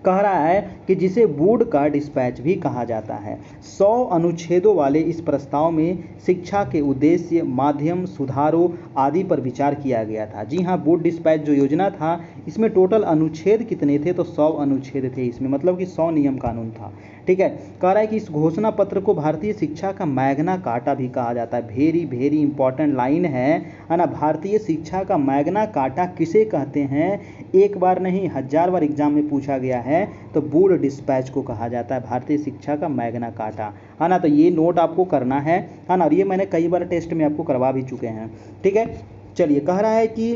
कह रहा है कि जिसे वुड का डिस्पैच भी कहा जाता है। 100 अनुच्छेदों वाले इस प्रस्ताव में शिक्षा के उद्देश्य, माध्यम, सुधारों आदि पर विचार किया गया था। जी हाँ, वुड डिस्पैच जो योजना था इसमें टोटल अनुच्छेद कितने थे, तो 100 अनुच्छेद थे इसमें, मतलब कि 100 नियम कानून था। ठीक है, कह रहा है कि इस घोषणा पत्र को भारतीय शिक्षा का मैग्ना कार्टा भी कहा जाता है। वेरी वेरी इंपॉर्टेंट लाइन है ना। भारतीय शिक्षा का मैग्ना कार्टा किसे कहते हैं, एक बार नहीं 1000 बार एग्जाम में पूछा गया है, तो वुड डिस्पैच को कहा जाता है भारतीय शिक्षा का मैग्ना कार्टा, है ना। तो ये नोट आपको करना है ना, और ये मैंने कई बार टेस्ट में आपको करवा भी चुके हैं। ठीक है, चलिए, कह रहा है कि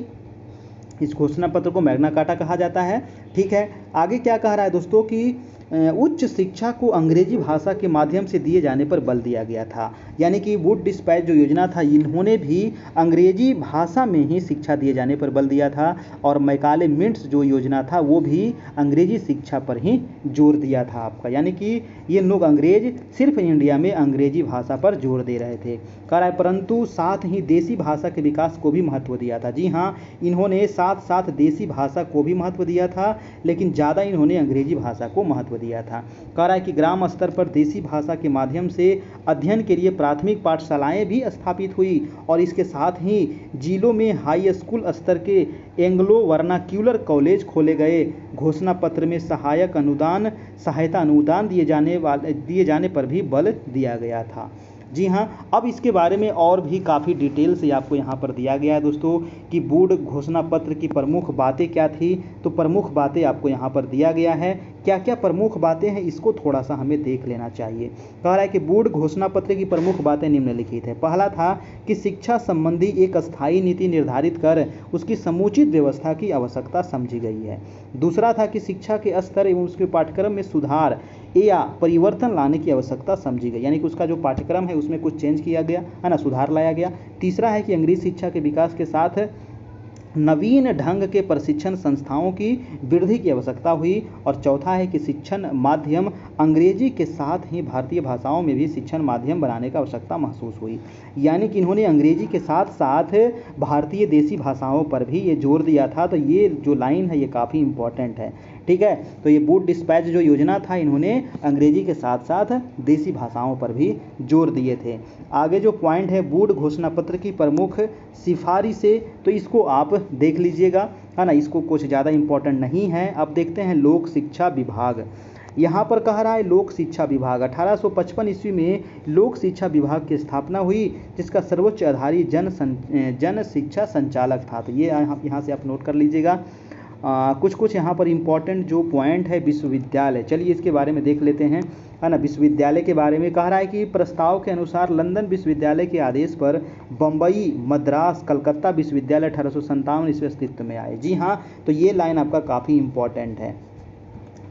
इस घोषणा पत्र को मैग्ना कार्टा कहा जाता है। ठीक है, आगे क्या कह रहा है दोस्तों कि उच्च शिक्षा को अंग्रेजी भाषा के माध्यम से दिए जाने पर बल दिया गया था। यानी कि वुड डिस्पैच जो योजना था इन्होंने भी अंग्रेजी भाषा में ही शिक्षा दिए जाने पर बल दिया था, और मैकाले मिंट्स जो योजना था वो भी अंग्रेजी शिक्षा पर ही जोर दिया था आपका। यानी कि ये लोग अंग्रेज सिर्फ इंडिया में अंग्रेजी भाषा पर जोर दे रहे थे, कह रहा है, परंतु साथ ही देसी भाषा के विकास को भी महत्व दिया था। जी हाँ, इन्होंने साथ साथ देसी भाषा को भी महत्व दिया था, लेकिन ज़्यादा इन्होंने अंग्रेजी भाषा को महत्व दिया था। कह रहा है कि ग्राम स्तर पर देसी भाषा के माध्यम से अध्ययन के लिए प्राथमिक पाठशालाएं भी स्थापित हुई और इसके साथ ही जिलों में हाई स्कूल स्तर के एंग्लो वर्नाक्यूलर कॉलेज खोले गए। घोषणा पत्र में सहायता अनुदान दिए जाने पर भी बल दिया गया था। जी हाँ, अब इसके बारे में और भी काफ़ी डिटेल से आपको यहाँ पर दिया गया है दोस्तों कि वुड घोषणा पत्र की प्रमुख बातें क्या थी। तो प्रमुख बातें आपको यहाँ पर दिया गया है। क्या क्या प्रमुख बातें हैं इसको थोड़ा सा हमें देख लेना चाहिए। कह रहा है कि वुड घोषणा पत्र की प्रमुख बातें निम्नलिखित है। पहला था कि शिक्षा संबंधी एक स्थायी नीति निर्धारित कर उसकी समुचित व्यवस्था की आवश्यकता समझी गई है। दूसरा था कि शिक्षा के स्तर एवं उसके पाठ्यक्रम में सुधार या परिवर्तन लाने की आवश्यकता समझी गई, यानी कि उसका जो पाठ्यक्रम है उसमें कुछ चेंज किया गया है ना, सुधार लाया गया। तीसरा है कि अंग्रेजी शिक्षा के विकास के साथ नवीन ढंग के प्रशिक्षण संस्थाओं की वृद्धि की आवश्यकता हुई। और चौथा है कि शिक्षण माध्यम अंग्रेजी के साथ ही भारतीय भाषाओं में भी शिक्षण माध्यम बनाने का आवश्यकता महसूस हुई, यानी कि इन्होंने अंग्रेजी के साथ साथ भारतीय देसी भाषाओं पर भी ये जोर दिया था। तो ये जो लाइन है ये काफ़ी इंपॉर्टेंट है, ठीक है। तो ये वुड डिस्पैच जो योजना था इन्होंने अंग्रेजी के साथ साथ देसी भाषाओं पर भी जोर दिए थे। आगे जो पॉइंट है वुड घोषणा पत्र की प्रमुख सिफारिशें, तो इसको आप देख लीजिएगा, है ना, इसको कुछ ज़्यादा इम्पोर्टेंट नहीं है। अब देखते हैं लोक शिक्षा विभाग। यहाँ पर कह रहा है लोक शिक्षा विभाग 1855 ईस्वी में लोक शिक्षा विभाग की स्थापना हुई, जिसका सर्वोच्च आधारी जन शिक्षा संचालक था। तो ये यहाँ से आप नोट कर लीजिएगा। कुछ यहाँ पर इम्पोर्टेंट जो पॉइंट है विश्वविद्यालय, चलिए इसके बारे में देख लेते हैं, है ना। विश्वविद्यालय के बारे में कह रहा है कि प्रस्ताव के अनुसार लंदन विश्वविद्यालय के आदेश पर बम्बई, मद्रास, कलकत्ता विश्वविद्यालय 1857 ईस्वी अस्तित्व में आए। जी हाँ, तो ये लाइन आपका काफ़ी इम्पोर्टेंट है।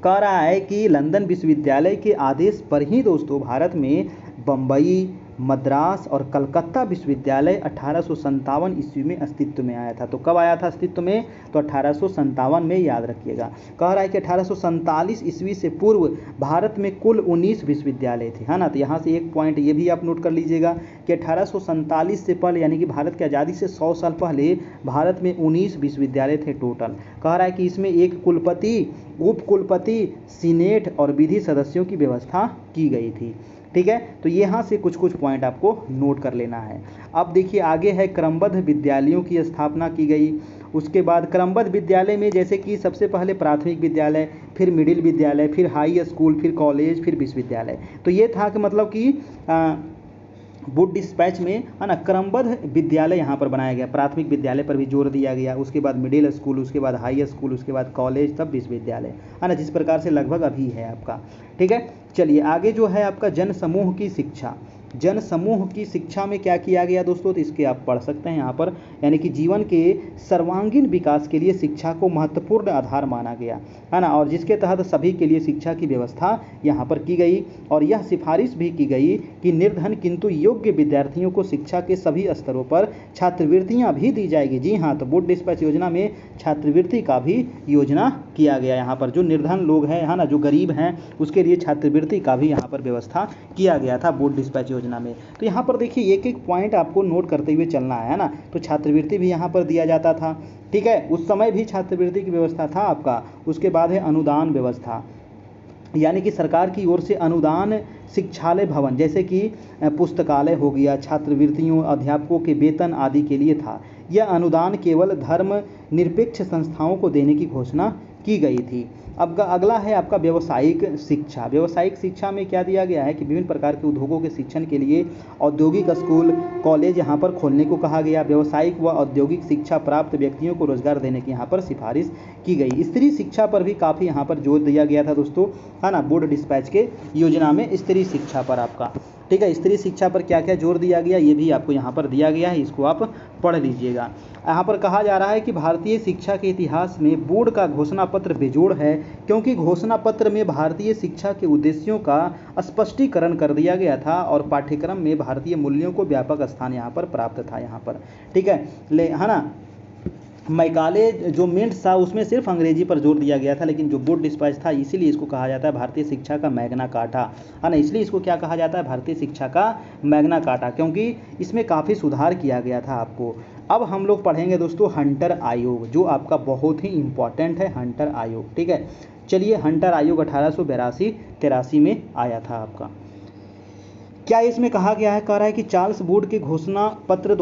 कह रहा है कि लंदन विश्वविद्यालय के आदेश पर ही दोस्तों भारत में बम्बई, मद्रास और कलकत्ता विश्वविद्यालय 1857 ईस्वी में अस्तित्व में आया था। तो कब आया था अस्तित्व में? तो 1857 में, याद रखिएगा। कह रहा है कि 1847 ईस्वी से पूर्व भारत में कुल 19 विश्वविद्यालय थे, है ना। तो यहाँ से एक पॉइंट ये भी आप नोट कर लीजिएगा कि 1847 से पहले, यानी कि भारत की आज़ादी से 100 साल पहले भारत में 19 विश्वविद्यालय थे टोटल। कह रहा है कि इसमें एक कुलपति, उप कुलपति, सीनेट और विधि सदस्यों की व्यवस्था की गई थी, ठीक है। तो यहाँ से कुछ पॉइंट आपको नोट कर लेना है। अब देखिए आगे है क्रमबद्ध विद्यालयों की स्थापना की गई। उसके बाद क्रमबद्ध विद्यालय में जैसे कि सबसे पहले प्राथमिक विद्यालय, फिर मिडिल विद्यालय, फिर हाई स्कूल, फिर कॉलेज, फिर विश्वविद्यालय। तो ये था कि मतलब कि वुड डिस्पैच में, है ना, क्रमबद्ध विद्यालय यहाँ पर बनाया गया। प्राथमिक विद्यालय पर भी जोर दिया गया, उसके बाद मिडिल स्कूल, उसके बाद हाई स्कूल, उसके बाद कॉलेज, तब विश्वविद्यालय, है ना, जिस प्रकार से लगभग अभी है आपका, ठीक है। चलिए आगे जो है आपका जन समूह की शिक्षा। जन समूह की शिक्षा में क्या किया गया दोस्तों, तो इसके आप पढ़ सकते हैं यहाँ पर, यानी कि जीवन के सर्वांगीण विकास के लिए शिक्षा को महत्वपूर्ण आधार माना गया, है ना, और जिसके तहत सभी के लिए शिक्षा की व्यवस्था यहाँ पर की गई। और यह सिफारिश भी की गई कि निर्धन किंतु योग्य विद्यार्थियों को शिक्षा के सभी स्तरों पर छात्रवृत्तियाँ भी दी जाएगी। जी हाँ, तो वुड डिस्पैच योजना में छात्रवृत्ति का भी योजना किया गया यहाँ पर। जो निर्धन लोग हैं, है ना, जो गरीब हैं, उसके लिए छात्रवृत्ति का भी यहाँ पर व्यवस्था किया गया था वुड डिस्पैच योजना में। तो यहाँ पर देखिए एक एक पॉइंट आपको नोट करते हुए चलना है ना। तो छात्रवृत्ति भी यहाँ पर दिया जाता था, ठीक है, उस समय भी छात्रवृत्ति की व्यवस्था था आपका। उसके बाद है अनुदान व्यवस्था, यानी कि सरकार की ओर से अनुदान शिक्षालय भवन जैसे कि पुस्तकालय हो गया, छात्रवृत्तियों, अध्यापकों के वेतन आदि के लिए था। यह अनुदान केवल धर्म निरपेक्ष संस्थाओं को देने की घोषणा की गई थी। अब अगला है आपका व्यावसायिक शिक्षा। व्यावसायिक शिक्षा में क्या दिया गया है कि विभिन्न प्रकार के उद्योगों के शिक्षण के लिए औद्योगिक स्कूल, कॉलेज यहाँ पर खोलने को कहा गया। व्यावसायिक व औद्योगिक शिक्षा प्राप्त व्यक्तियों को रोजगार देने की यहाँ पर सिफारिश की गई। स्त्री शिक्षा पर भी काफ़ी यहाँ पर जोर दिया गया था दोस्तों, है ना, वुड डिस्पैच के योजना में स्त्री शिक्षा पर आपका, ठीक है। स्त्री शिक्षा पर क्या क्या जोर दिया गया ये भी आपको यहाँ पर दिया गया है, इसको आप पढ़ लीजिएगा। यहाँ पर कहा जा रहा है कि भारतीय शिक्षा के इतिहास में वुड का घोषणा पत्र बेजोड़ है, क्योंकि घोषणा पत्र में भारतीय शिक्षा के उद्देश्यों का स्पष्टीकरण कर दिया गया था और पाठ्यक्रम में भारतीय मूल्यों को व्यापक स्थान यहाँ पर प्राप्त था यहाँ पर, ठीक है, है ना। मैकाले जो मिंट्स था उसमें सिर्फ अंग्रेजी पर जोर दिया गया था, लेकिन जो वुड डिस्पैच था इसीलिए इसको कहा जाता है भारतीय शिक्षा का मैग्ना कार्टा, है ना। इसलिए इसको क्या कहा जाता है, भारतीय शिक्षा का मैग्ना कार्टा, क्योंकि इसमें काफ़ी सुधार किया गया था आपको। अब हम लोग पढ़ेंगे दोस्तों हंटर आयोग, जो आपका बहुत ही इम्पॉर्टेंट है, हंटर आयोग, ठीक है। चलिए, हंटर आयोग 1882-83 में आया था आपका। क्या इसमें कहा गया है? कह रहा है कि चार्ल्स वुड के घोषणा पत्र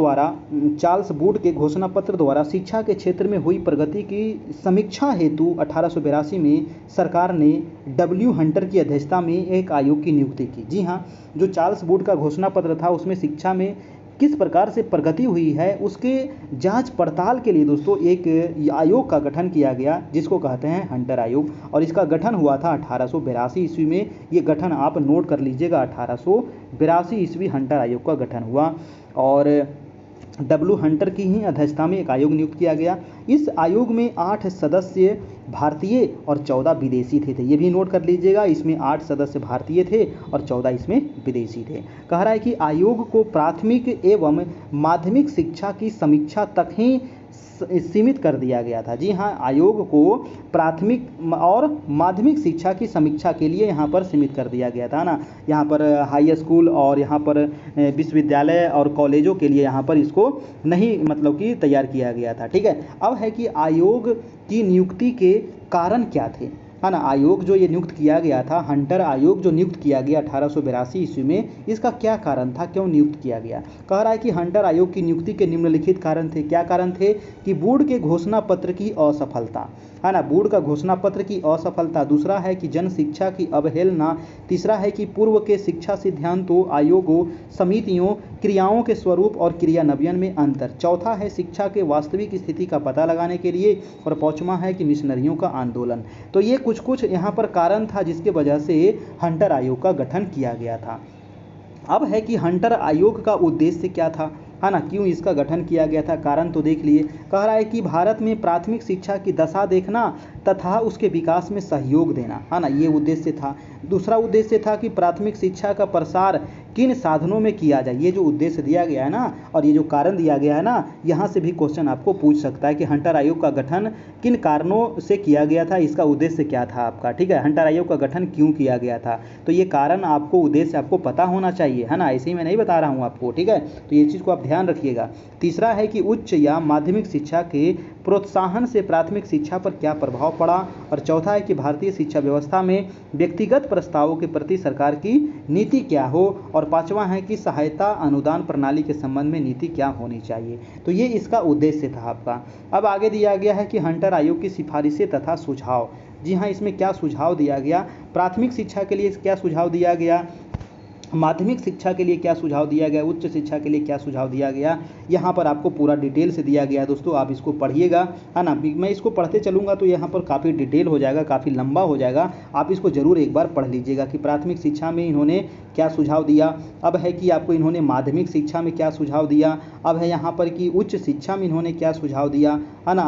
द्वारा शिक्षा के क्षेत्र में हुई प्रगति की समीक्षा हेतु 1882 में सरकार ने डब्ल्यू हंटर की अध्यक्षता में एक आयोग की नियुक्ति की। जी हाँ, जो चार्ल्स वुड का घोषणा पत्र था उसमें शिक्षा में किस प्रकार से प्रगति हुई है उसके जांच पड़ताल के लिए दोस्तों एक आयोग का गठन किया गया, जिसको कहते हैं हंटर आयोग, और इसका गठन हुआ था 1882 ईस्वी में। ये गठन आप नोट कर लीजिएगा, 1882 ईस्वी हंटर आयोग का गठन हुआ और डब्ल्यू हंटर की ही अध्यक्षता में एक आयोग नियुक्त किया गया। इस आयोग में 8 सदस्य भारतीय और 14 विदेशी थे। ये भी नोट कर लीजिएगा, इसमें 8 सदस्य भारतीय थे और 14 इसमें विदेशी थे। कह रहा है कि आयोग को प्राथमिक एवं माध्यमिक शिक्षा की समीक्षा तक ही सीमित कर दिया गया था। जी हाँ, आयोग को प्राथमिक और माध्यमिक शिक्षा की समीक्षा के लिए यहाँ पर सीमित कर दिया गया था ना। यहाँ पर हाई स्कूल और यहाँ पर विश्वविद्यालय और कॉलेजों के लिए यहाँ पर इसको नहीं मतलब कि तैयार किया गया था। ठीक है, अब है कि आयोग की नियुक्ति के कारण क्या थे, है ना। आयोग जो ये नियुक्त किया गया था, हंटर आयोग जो नियुक्त किया गया 1882 ईस्वी में, इसका क्या कारण था, क्यों नियुक्त किया गया? कह रहा है कि हंटर आयोग की नियुक्ति के निम्नलिखित कारण थे। क्या कारण थे? कि वुड के घोषणा पत्र की असफलता, है ना, वुड का घोषणा पत्र की असफलता। दूसरा है कि जन शिक्षा की अवहेलना। तीसरा है कि पूर्व के शिक्षा सिद्धांतों, आयोगों, समितियों, क्रियाओं के स्वरूप और क्रियान्वयन में अंतर। चौथा है शिक्षा के वास्तविक स्थिति का पता लगाने के लिए, और पांचवा है कि मिशनरियों का आंदोलन। तो ये कुछ यहाँ पर कारण था जिसके वजह से हंटर आयोग का गठन किया गया था। अब है कि हंटर आयोग का उद्देश्य क्या था, है ना, क्यों इसका गठन किया गया था? कारण तो देख लिए। कह रहा है कि भारत में प्राथमिक शिक्षा की दशा देखना तथा उसके विकास में सहयोग देना, है ना, ये उद्देश्य था। दूसरा उद्देश्य था कि प्राथमिक शिक्षा का प्रसार किन साधनों में किया जाए। ये जो उद्देश्य दिया गया है ना, और ये जो कारण दिया गया है ना, यहाँ से भी क्वेश्चन आपको पूछ सकता है कि हंटर आयोग का गठन किन कारणों से किया गया था, इसका उद्देश्य क्या था आपका। ठीक है, हंटर आयोग का गठन क्यों किया गया था, तो ये कारण आपको, उद्देश्य आपको पता होना चाहिए, है ना, ऐसे ही मैं नहीं बता रहा हूँ आपको। ठीक है, तो ये चीज़ को आप ध्यान रखिएगा। तीसरा है कि उच्च या माध्यमिक शिक्षा के प्रोत्साहन से प्राथमिक शिक्षा पर क्या प्रभाव पड़ा। और चौथा है कि भारतीय शिक्षा व्यवस्था में व्यक्तिगत प्रस्तावों के प्रति सरकार की नीति क्या हो। और पांचवा है कि सहायता अनुदान प्रणाली के संबंध में नीति क्या होनी चाहिए। तो ये इसका उद्देश्य था आपका। अब आगे दिया गया है कि हंटर आयोग की सिफारिशें तथा सुझाव। जी हाँ, इसमें क्या सुझाव दिया गया? प्राथमिक शिक्षा के लिए क्या सुझाव दिया गया, माध्यमिक शिक्षा के लिए क्या सुझाव दिया गया, उच्च शिक्षा के लिए क्या सुझाव दिया गया, यहाँ पर आपको पूरा डिटेल से दिया गया है दोस्तों। आप इसको पढ़िएगा, है ना। मैं इसको पढ़ते चलूँगा तो यहाँ पर काफ़ी डिटेल हो जाएगा, काफ़ी लंबा हो जाएगा। आप इसको ज़रूर एक बार पढ़ लीजिएगा कि प्राथमिक शिक्षा में इन्होंने क्या सुझाव दिया। अब है कि आपको इन्होंने माध्यमिक शिक्षा में क्या सुझाव दिया। अब है यहाँ पर कि उच्च शिक्षा में इन्होंने क्या सुझाव दिया, है ना,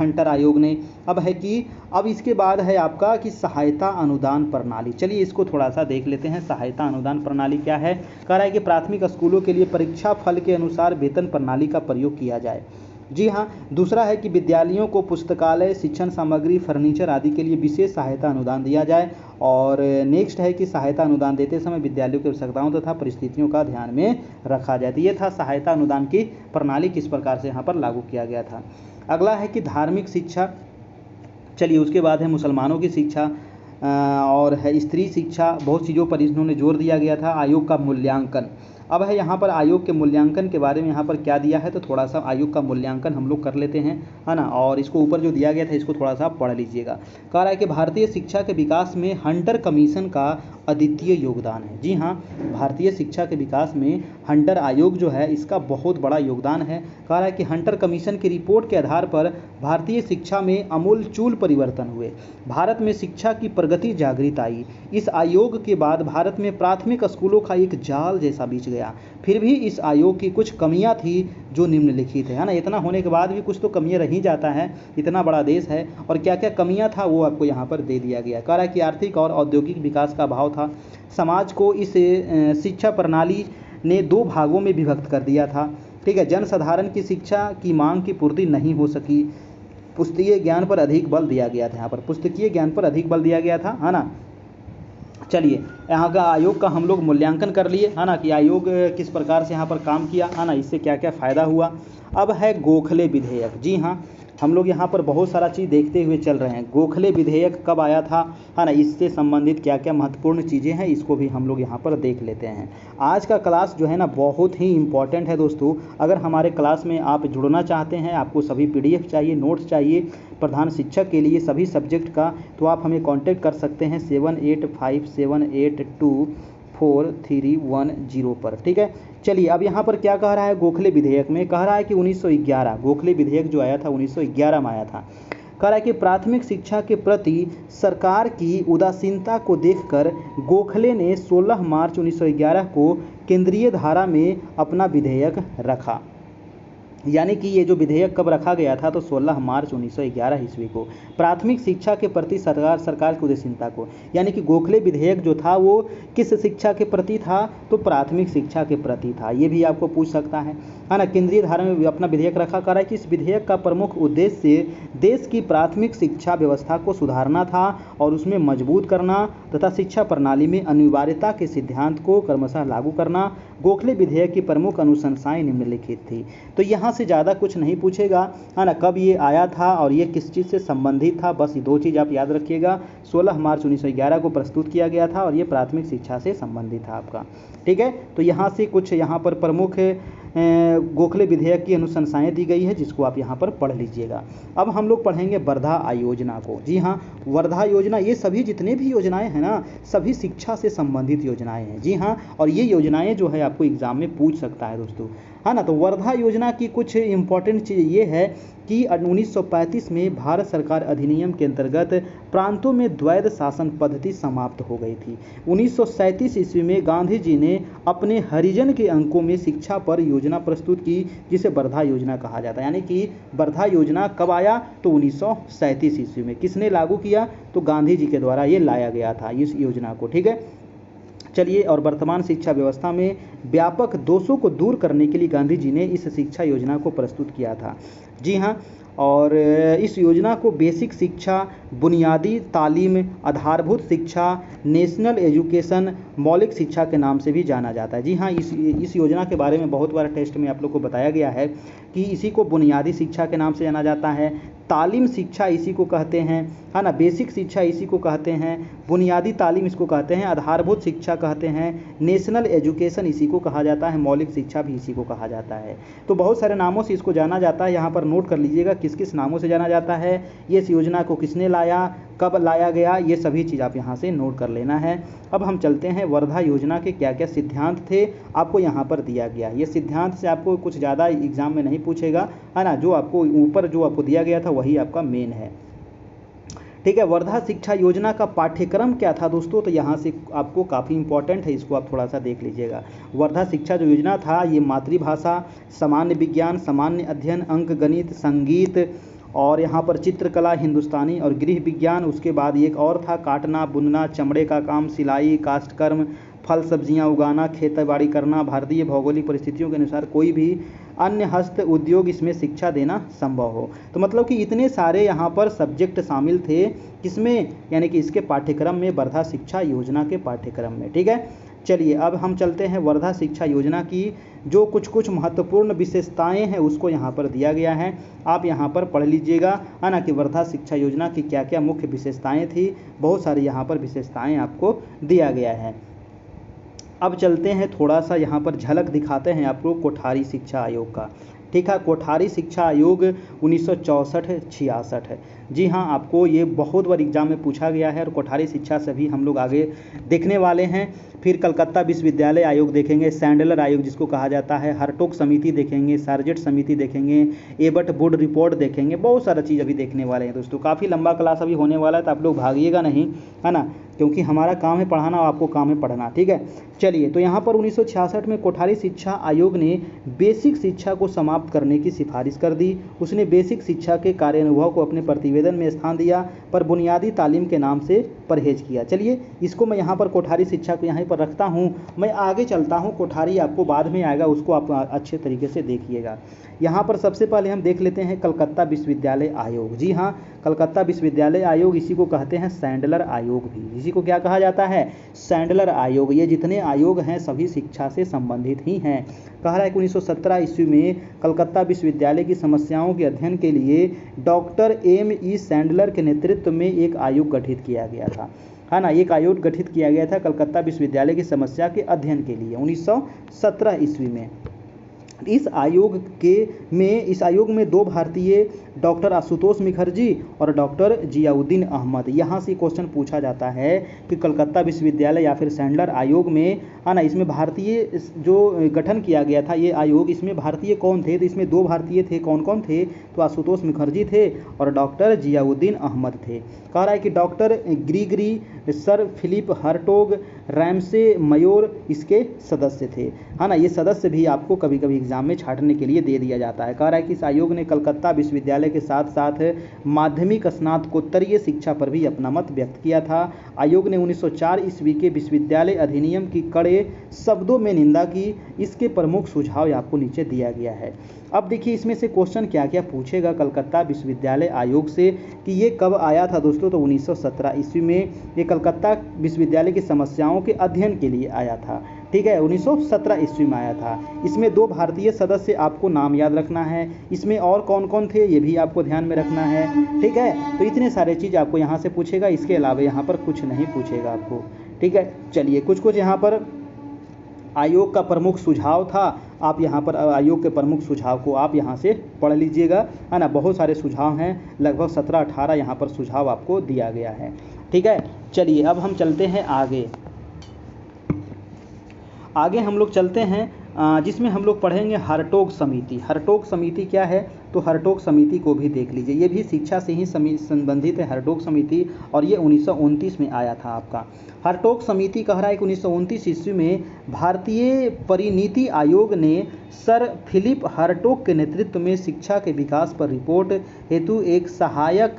हंटर आयोग ने। अब है कि अब इसके बाद है आपका कि सहायता अनुदान प्रणाली। चलिए इसको थोड़ा सा देख लेते हैं। सहायता अनुदान प्रणाली क्या है? कह रहा है कि प्राथमिक स्कूलों के लिए परीक्षा फल के अनुसार वेतन प्रणाली का प्रयोग किया जाए। जी हाँ। दूसरा है कि विद्यालयों को पुस्तकालय, शिक्षण सामग्री, फर्नीचर आदि के लिए विशेष सहायता अनुदान दिया जाए। और नेक्स्ट है कि सहायता अनुदान देते समय विद्यालयों की आवश्यकताओं तथा परिस्थितियों का ध्यान में रखा जाए। तो ये था सहायता अनुदान की प्रणाली किस प्रकार से यहाँ पर लागू किया गया था। अगला है कि धार्मिक शिक्षा। चलिए उसके बाद है मुसलमानों की शिक्षा और है स्त्री शिक्षा। बहुत चीज़ों पर इन्होंने जोर दिया गया था। आयोग का मूल्यांकन। अब है यहाँ पर आयोग के मूल्यांकन के बारे में यहाँ पर क्या दिया है, तो थोड़ा सा आयोग का मूल्यांकन हम लोग कर लेते हैं, है ना। और इसको ऊपर जो दिया गया था इसको थोड़ा सा पढ़ लीजिएगा। कह रहा है कि भारतीय शिक्षा के विकास में हंटर कमीशन का अद्वितीय योगदान है। जी हाँ, भारतीय शिक्षा के विकास में हंटर आयोग जो है इसका बहुत बड़ा योगदान है। कह रहा है कि हंटर कमीशन की रिपोर्ट के आधार पर भारतीय शिक्षा में आमूलचूल परिवर्तन हुए। भारत में शिक्षा की प्रगति जागृत आई। इस आयोग के बाद भारत में प्राथमिक स्कूलों का एक जाल जैसा बिछ गया। फिर भी इस आयोग की कुछ कमियां थी जो निम्नलिखित है ना। इतना होने के बाद भी कुछ तो कमियां रह ही जाता है, इतना बड़ा देश है। और क्या क्या कमियां था वो आपको यहाँ पर दे दिया गया। कह रहा है कि आर्थिक और औद्योगिक विकास का अभाव था। समाज को इस शिक्षा प्रणाली ने दो भागों में विभक्त कर दिया था। ठीक है, जनसाधारण की शिक्षा की मांग की पूर्ति नहीं हो सकी। पुस्तकीय ज्ञान पर अधिक बल दिया गया था। यहाँ पर पुस्तकीय ज्ञान पर अधिक बल दिया गया था, है ना। चलिए यहाँ का आयोग का हम लोग मूल्यांकन कर लिए, है ना, कि आयोग किस प्रकार से यहाँ पर काम किया, है ना, इससे क्या क्या फ़ायदा हुआ। अब है गोखले विधेयक। जी हाँ, हम लोग यहाँ पर बहुत सारा चीज़ देखते हुए चल रहे हैं। गोखले विधेयक कब आया था, है ना, इससे संबंधित क्या क्या महत्वपूर्ण चीज़ें हैं इसको भी हम लोग यहाँ पर देख लेते हैं। आज का क्लास जो है ना बहुत ही इम्पॉर्टेंट है दोस्तों। अगर हमारे क्लास में आप जुड़ना चाहते हैं, आपको सभी PDF चाहिए, नोट्स चाहिए प्रधान शिक्षक के लिए सभी सब्जेक्ट का, तो आप हमें कांटेक्ट कर सकते हैं 7857824310 पर। ठीक है, चलिए अब यहाँ पर क्या कह रहा है, गोखले विधेयक में कह रहा है कि 1911 गोखले विधेयक जो आया था 1911 में आया था। कह रहा है कि प्राथमिक शिक्षा के प्रति सरकार की उदासीनता को देखकर गोखले ने 16 मार्च 1911 को केंद्रीय धारा में अपना विधेयक रखा। यानी कि ये जो विधेयक कब रखा गया था, तो 16 मार्च 1911 ईस्वी को। प्राथमिक शिक्षा के प्रति सरकार की उदासीनता को, यानी कि गोखले विधेयक जो था वो किस शिक्षा के प्रति था, तो प्राथमिक शिक्षा के प्रति था। ये भी आपको पूछ सकता है ना। केंद्रीय धारा में अपना विधेयक रखा। कह रहा है कि इस विधेयक का प्रमुख उद्देश्य देश की प्राथमिक शिक्षा व्यवस्था को सुधारना था और उसमें मजबूत करना तथा शिक्षा प्रणाली में अनिवार्यता के सिद्धांत को क्रमशः लागू करना। गोखले विधेयक की प्रमुख अनुशंसाएं निम्नलिखित थी। तो यहाँ से ज़्यादा कुछ नहीं पूछेगा, है ना। कब ये आया था और ये किस चीज़ से संबंधित था, बस ये दो चीज़ आप याद रखिएगा। 16 मार्च 1911 को प्रस्तुत किया गया था और ये प्राथमिक शिक्षा से संबंधित था आपका। ठीक है, तो यहाँ से कुछ यहाँ पर प्रमुख गोखले विधेयक की अनुशंसाएं दी गई है, जिसको आप यहाँ पर पढ़ लीजिएगा। अब हम लोग पढ़ेंगे वर्धा योजना को। जी हाँ, वर्धा योजना, ये सभी जितने भी योजनाएं हैं ना, सभी शिक्षा से संबंधित योजनाएं हैं। जी हाँ, और ये योजनाएं जो है आपको एग्जाम में पूछ सकता है दोस्तों, है ना। तो वर्धा योजना की कुछ इंपॉर्टेंट चीज़ ये है कि 1935 में भारत सरकार अधिनियम के अंतर्गत प्रांतों में द्वैध शासन पद्धति समाप्त हो गई थी। 1937 ईस्वी में गांधी जी ने अपने हरिजन के अंकों में शिक्षा पर योजना प्रस्तुत की, जिसे वर्धा योजना कहा जाता है। यानी कि वर्धा योजना कब आया, तो 1937 ईस्वी में। किसने लागू किया, तो गांधी जी के द्वारा ये लाया गया था इस योजना को। ठीक है, चलिए, और वर्तमान शिक्षा व्यवस्था में व्यापक दोषों को दूर करने के लिए गांधी जी ने इस शिक्षा योजना को प्रस्तुत किया था। जी हाँ, और इस योजना को बेसिक शिक्षा, बुनियादी तालीम, आधारभूत शिक्षा, नेशनल एजुकेशन, मौलिक शिक्षा के नाम से भी जाना जाता है। जी हाँ, इस योजना के बारे में बहुत बार टेस्ट में आप लोग को बताया गया है कि इसी को बुनियादी शिक्षा के नाम से जाना जाता है, तालीम शिक्षा इसी को कहते हैं, है ना, बेसिक शिक्षा इसी को कहते हैं, बुनियादी तालीम इसको कहते हैं, आधारभूत शिक्षा कहते हैं, नेशनल एजुकेशन इसी को कहा जाता है, मौलिक शिक्षा भी इसी को कहा जाता है। तो बहुत सारे नामों से इसको जाना जाता है। यहाँ पर नोट कर लीजिएगा किस किस नामों से जाना जाता है, ये इस योजना को किसने लाया, कब लाया गया, ये सभी चीज़ आप यहाँ से नोट कर लेना है। अब हम चलते हैं वर्धा योजना के क्या क्या सिद्धांत थे, आपको यहाँ पर दिया गया। ये सिद्धांत से आपको कुछ ज़्यादा एग्जाम में नहीं पूछेगा, है ना। जो आपको ऊपर जो आपको दिया गया था वही आपका मेन है। ठीक है, वर्धा शिक्षा योजना का पाठ्यक्रम क्या था दोस्तों, तो यहाँ से आपको काफ़ी इंपॉर्टेंट है, इसको आप थोड़ा सा देख लीजिएगा। वर्धा शिक्षा जो योजना था, ये मातृभाषा, सामान्य विज्ञान, सामान्य अध्ययन, अंक गणित, संगीत, और यहाँ पर चित्रकला, हिंदुस्तानी और गृह विज्ञान। उसके बाद एक और था काटना, बुनना, चमड़े का काम, सिलाई, काष्ठकर्म, फल सब्जियां उगाना, खेती-बाड़ी करना, भारतीय भौगोलिक परिस्थितियों के अनुसार कोई भी अन्य हस्त उद्योग इसमें शिक्षा देना संभव हो। तो मतलब कि इतने सारे यहाँ पर सब्जेक्ट शामिल थे किसमें, यानी कि इसके पाठ्यक्रम में, वर्धा शिक्षा योजना के पाठ्यक्रम में। ठीक है, चलिए अब हम चलते हैं वर्धा शिक्षा योजना की जो कुछ कुछ महत्वपूर्ण विशेषताएं हैं उसको यहाँ पर दिया गया है, आप यहाँ पर पढ़ लीजिएगा, है ना, कि वर्धा शिक्षा योजना की क्या क्या मुख्य विशेषताएं थी। बहुत सारी यहाँ पर विशेषताएं आपको दिया गया है। अब चलते हैं, थोड़ा सा यहाँ पर झलक दिखाते हैं आपको कोठारी शिक्षा आयोग का। ठीक है, कोठारी शिक्षा आयोग 1964-66 है। जी हाँ, आपको ये बहुत बार एग्जाम में पूछा गया है और कोठारी शिक्षा से भी हम लोग आगे देखने वाले हैं। फिर कलकत्ता विश्वविद्यालय आयोग देखेंगे, सैंडलर आयोग जिसको कहा जाता है, हरटोक समिति देखेंगे, सार्जेंट समिति देखेंगे, एबट बोर्ड रिपोर्ट देखेंगे। बहुत सारा चीज़ अभी देखने वाले हैं दोस्तों। काफ़ी लंबा क्लास अभी होने वाला है, तो आप लोग भागिएगा नहीं, है ना, क्योंकि हमारा काम है पढ़ाना और आपको काम है पढ़ना। ठीक है, चलिए, तो यहाँ पर 1966 में कोठारी शिक्षा आयोग ने बेसिक शिक्षा को समाप्त करने की सिफारिश कर दी। उसने बेसिक शिक्षा के कार्यानुभव को अपने प्रतिवेदन में स्थान दिया, पर बुनियादी तालीम के नाम से परहेज किया। चलिए, इसको मैं यहाँ पर कोठारी शिक्षा को यहाँ पर रखता हूँ, मैं आगे चलता हूँ। कोठारी आपको बाद में आएगा, उसको आप अच्छे तरीके से देखिएगा। यहाँ पर सबसे पहले हम देख लेते हैं कलकत्ता विश्वविद्यालय आयोग। जी हाँ, कलकत्ता विश्वविद्यालय आयोग, इसी को कहते हैं सैंडलर आयोग भी। इसी को क्या कहा जाता है, सैंडलर आयोग। ये जितने आयोग हैं सभी शिक्षा से संबंधित ही हैं। कह रहा है कि 1917 ईस्वी में कलकत्ता विश्वविद्यालय की समस्याओं के अध्ययन के लिए डॉक्टर M.E. सैंडलर के नेतृत्व में एक आयोग गठित किया गया था, है ना। एक आयोग गठित किया गया था कलकत्ता विश्वविद्यालय की समस्या के अध्ययन के लिए 1917 ईस्वी में। इस आयोग में दो भारतीय डॉक्टर आशुतोष मुखर्जी और डॉक्टर जियाउद्दीन अहमद। यहाँ से क्वेश्चन पूछा जाता है कि कलकत्ता विश्वविद्यालय या फिर सैंडलर आयोग में, है ना, इसमें भारतीय जो गठन किया गया था ये आयोग, इसमें भारतीय कौन थे? तो इसमें दो भारतीय थे। कौन कौन थे? तो आशुतोष मुखर्जी थे और डॉक्टर जियाउद्दीन अहमद थे। कह रहा है कि डॉक्टर ग्रीगरी, सर फिलिप हर्टोग, रैमसे मयोर इसके सदस्य थे, है ना। ये सदस्य भी आपको कभी कभी एग्जाम में छांटने के लिए दे दिया जाता है। कह रहा है कि इस आयोग ने कलकत्ता विश्वविद्यालय के साथ साथ माध्यमिक स्नातकोत्तरीय शिक्षा पर भी अपना मत व्यक्त किया था। आयोग ने 1904 ईस्वी के विश्वविद्यालय अधिनियम की कड़े शब्दों में निंदा की। इसके प्रमुख सुझाव आपको नीचे दिया गया है। अब देखिए इसमें से क्वेश्चन क्या क्या पूछेगा कलकत्ता विश्वविद्यालय आयोग से कि ये कब आया था दोस्तों? तो 1917 ईस्वी में ये कलकत्ता विश्वविद्यालय की समस्याओं के अध्ययन के लिए आया था, ठीक है, 1917 ईस्वी में आया था। इसमें दो भारतीय सदस्य आपको नाम याद रखना है। इसमें और कौन कौन थे ये भी आपको ध्यान में रखना है, ठीक है। तो इतने सारे चीज़ आपको यहाँ से पूछेगा, इसके अलावा यहाँ पर कुछ नहीं पूछेगा आपको, ठीक है। चलिए कुछ यहाँ पर आयोग का प्रमुख सुझाव था, आप यहाँ पर आयोग के प्रमुख सुझाव को आप यहाँ से पढ़ लीजिएगा, है ना। बहुत सारे सुझाव हैं, लगभग 17-18 यहाँ पर सुझाव आपको दिया गया है, ठीक है। चलिए अब हम चलते हैं आगे हम लोग चलते हैं जिसमें हम लोग पढ़ेंगे हर्टोग समिति। हर्टोग समिति क्या है? तो हर्टोग समिति को भी देख लीजिए, ये भी शिक्षा से ही संबंधित है हर्टोग समिति, और ये 1929 में आया था आपका। हर्टोग समिति कह रहा है कि 1929 ईस्वी में भारतीय परिनीति आयोग ने सर फिलिप हर्टोग के नेतृत्व में शिक्षा के विकास पर रिपोर्ट हेतु एक सहायक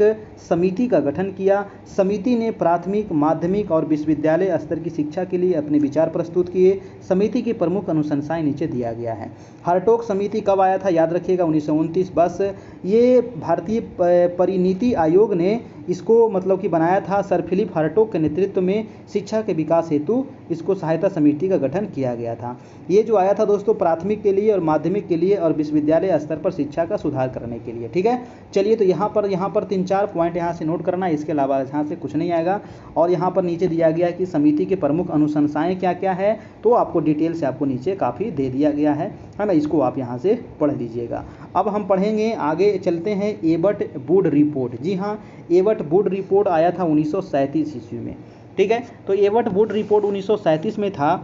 समिति का गठन किया। समिति ने प्राथमिक, माध्यमिक और विश्वविद्यालय स्तर की शिक्षा के लिए अपने विचार प्रस्तुत किए। समिति की प्रमुख अनुशंसाएं नीचे दिया गया है। हर्टोग समिति कब आया था? याद रखिएगा 1929। बस ये भारतीय परिनीति आयोग ने इसको मतलब कि बनाया था सर फिलिप हर्टोग के नेतृत्व में शिक्षा के विकास हेतु इसको सहायता समिति का गठन किया गया था। ये जो आया था दोस्तों प्राथमिक के लिए और माध्यमिक के लिए और विश्वविद्यालय स्तर पर शिक्षा का सुधार करने के लिए, ठीक है। चलिए तो यहाँ पर 3-4 पॉइंट यहाँ से नोट करना है, इसके अलावा यहाँ से कुछ नहीं आएगा। और यहाँ पर नीचे दिया गया कि समिति के प्रमुख अनुशंसाएं क्या क्या है, तो आपको डिटेल से आपको नीचे काफ़ी दे दिया गया है ना। इसको आप यहाँ से पढ़ लीजिएगा। अब हम पढ़ेंगे, आगे चलते हैं एबट वुड रिपोर्ट। जी हाँ, एबट वुड रिपोर्ट आया था 1937 ईस्वी में, ठीक है। तो एबट वुड रिपोर्ट 1937 में था।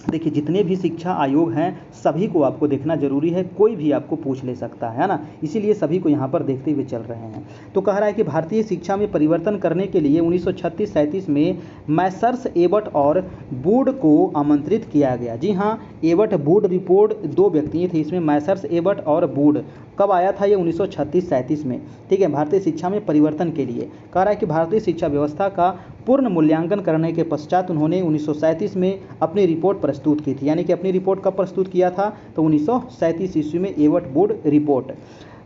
देखिए जितने भी शिक्षा आयोग हैं सभी को आपको देखना जरूरी है, कोई भी आपको पूछ ले सकता है ना, इसीलिए सभी को यहाँ पर देखते हुए चल रहे हैं। तो कह रहा है कि भारतीय शिक्षा में परिवर्तन करने के लिए 1936-37 में मैसर्स एबट और वुड को आमंत्रित किया गया। जी हाँ, एबट वुड रिपोर्ट दो व्यक्ति थे इसमें, मैसर्स एबट और वुड। कब आया था ये? 1936-37 में, ठीक है। भारतीय शिक्षा में परिवर्तन के लिए कह रहा है कि भारतीय शिक्षा व्यवस्था का पूर्ण मूल्यांकन करने के पश्चात उन्होंने 1937 में अपनी रिपोर्ट प्रस्तुत की थी। यानी कि अपनी रिपोर्ट कब प्रस्तुत किया था? तो 1937 ईस्वी में एबट वुड रिपोर्ट।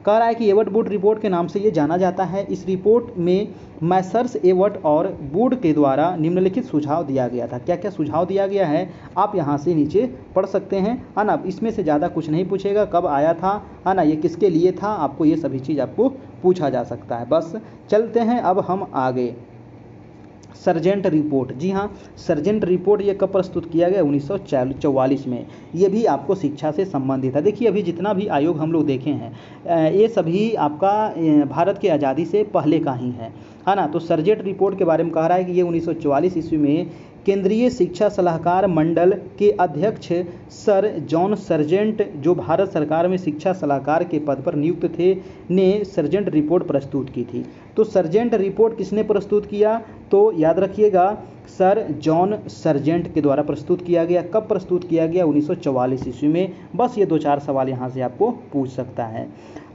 कह रहा है कि एबट वुड रिपोर्ट के नाम से ये जाना जाता है। इस रिपोर्ट में मैसर्स एबट और वुड के द्वारा निम्नलिखित सुझाव दिया गया था। क्या क्या सुझाव दिया गया है आप यहाँ से नीचे पढ़ सकते हैं, है ना। इसमें से ज़्यादा कुछ नहीं पूछेगा, कब आया था, है ना, ये किसके लिए था, आपको ये सभी चीज़ आपको पूछा जा सकता है। बस चलते हैं अब हम आगे। Sergeant report. जी हाँ, सर्जेंट रिपोर्ट ये कब प्रस्तुत किया गया? 1944 में। ये भी आपको शिक्षा से संबंधित है। देखिए अभी जितना भी आयोग हम लोग देखे हैं ये सभी आपका भारत की आज़ादी से पहले का ही है ना। तो सर्जेंट रिपोर्ट के बारे में कह रहा है कि ये 1944 ईस्वी में केंद्रीय शिक्षा सलाहकार मंडल के अध्यक्ष सर जॉन सर्जेंट, जो भारत सरकार में शिक्षा सलाहकार के पद पर नियुक्त थे, ने सर्जेंट रिपोर्ट प्रस्तुत की थी। तो सर्जेंट रिपोर्ट किसने प्रस्तुत किया? तो याद रखिएगा सर जॉन सर्जेंट के द्वारा प्रस्तुत किया गया। कब प्रस्तुत किया गया? 1944 ईस्वी में। बस ये 2-4 सवाल यहाँ से आपको पूछ सकता है।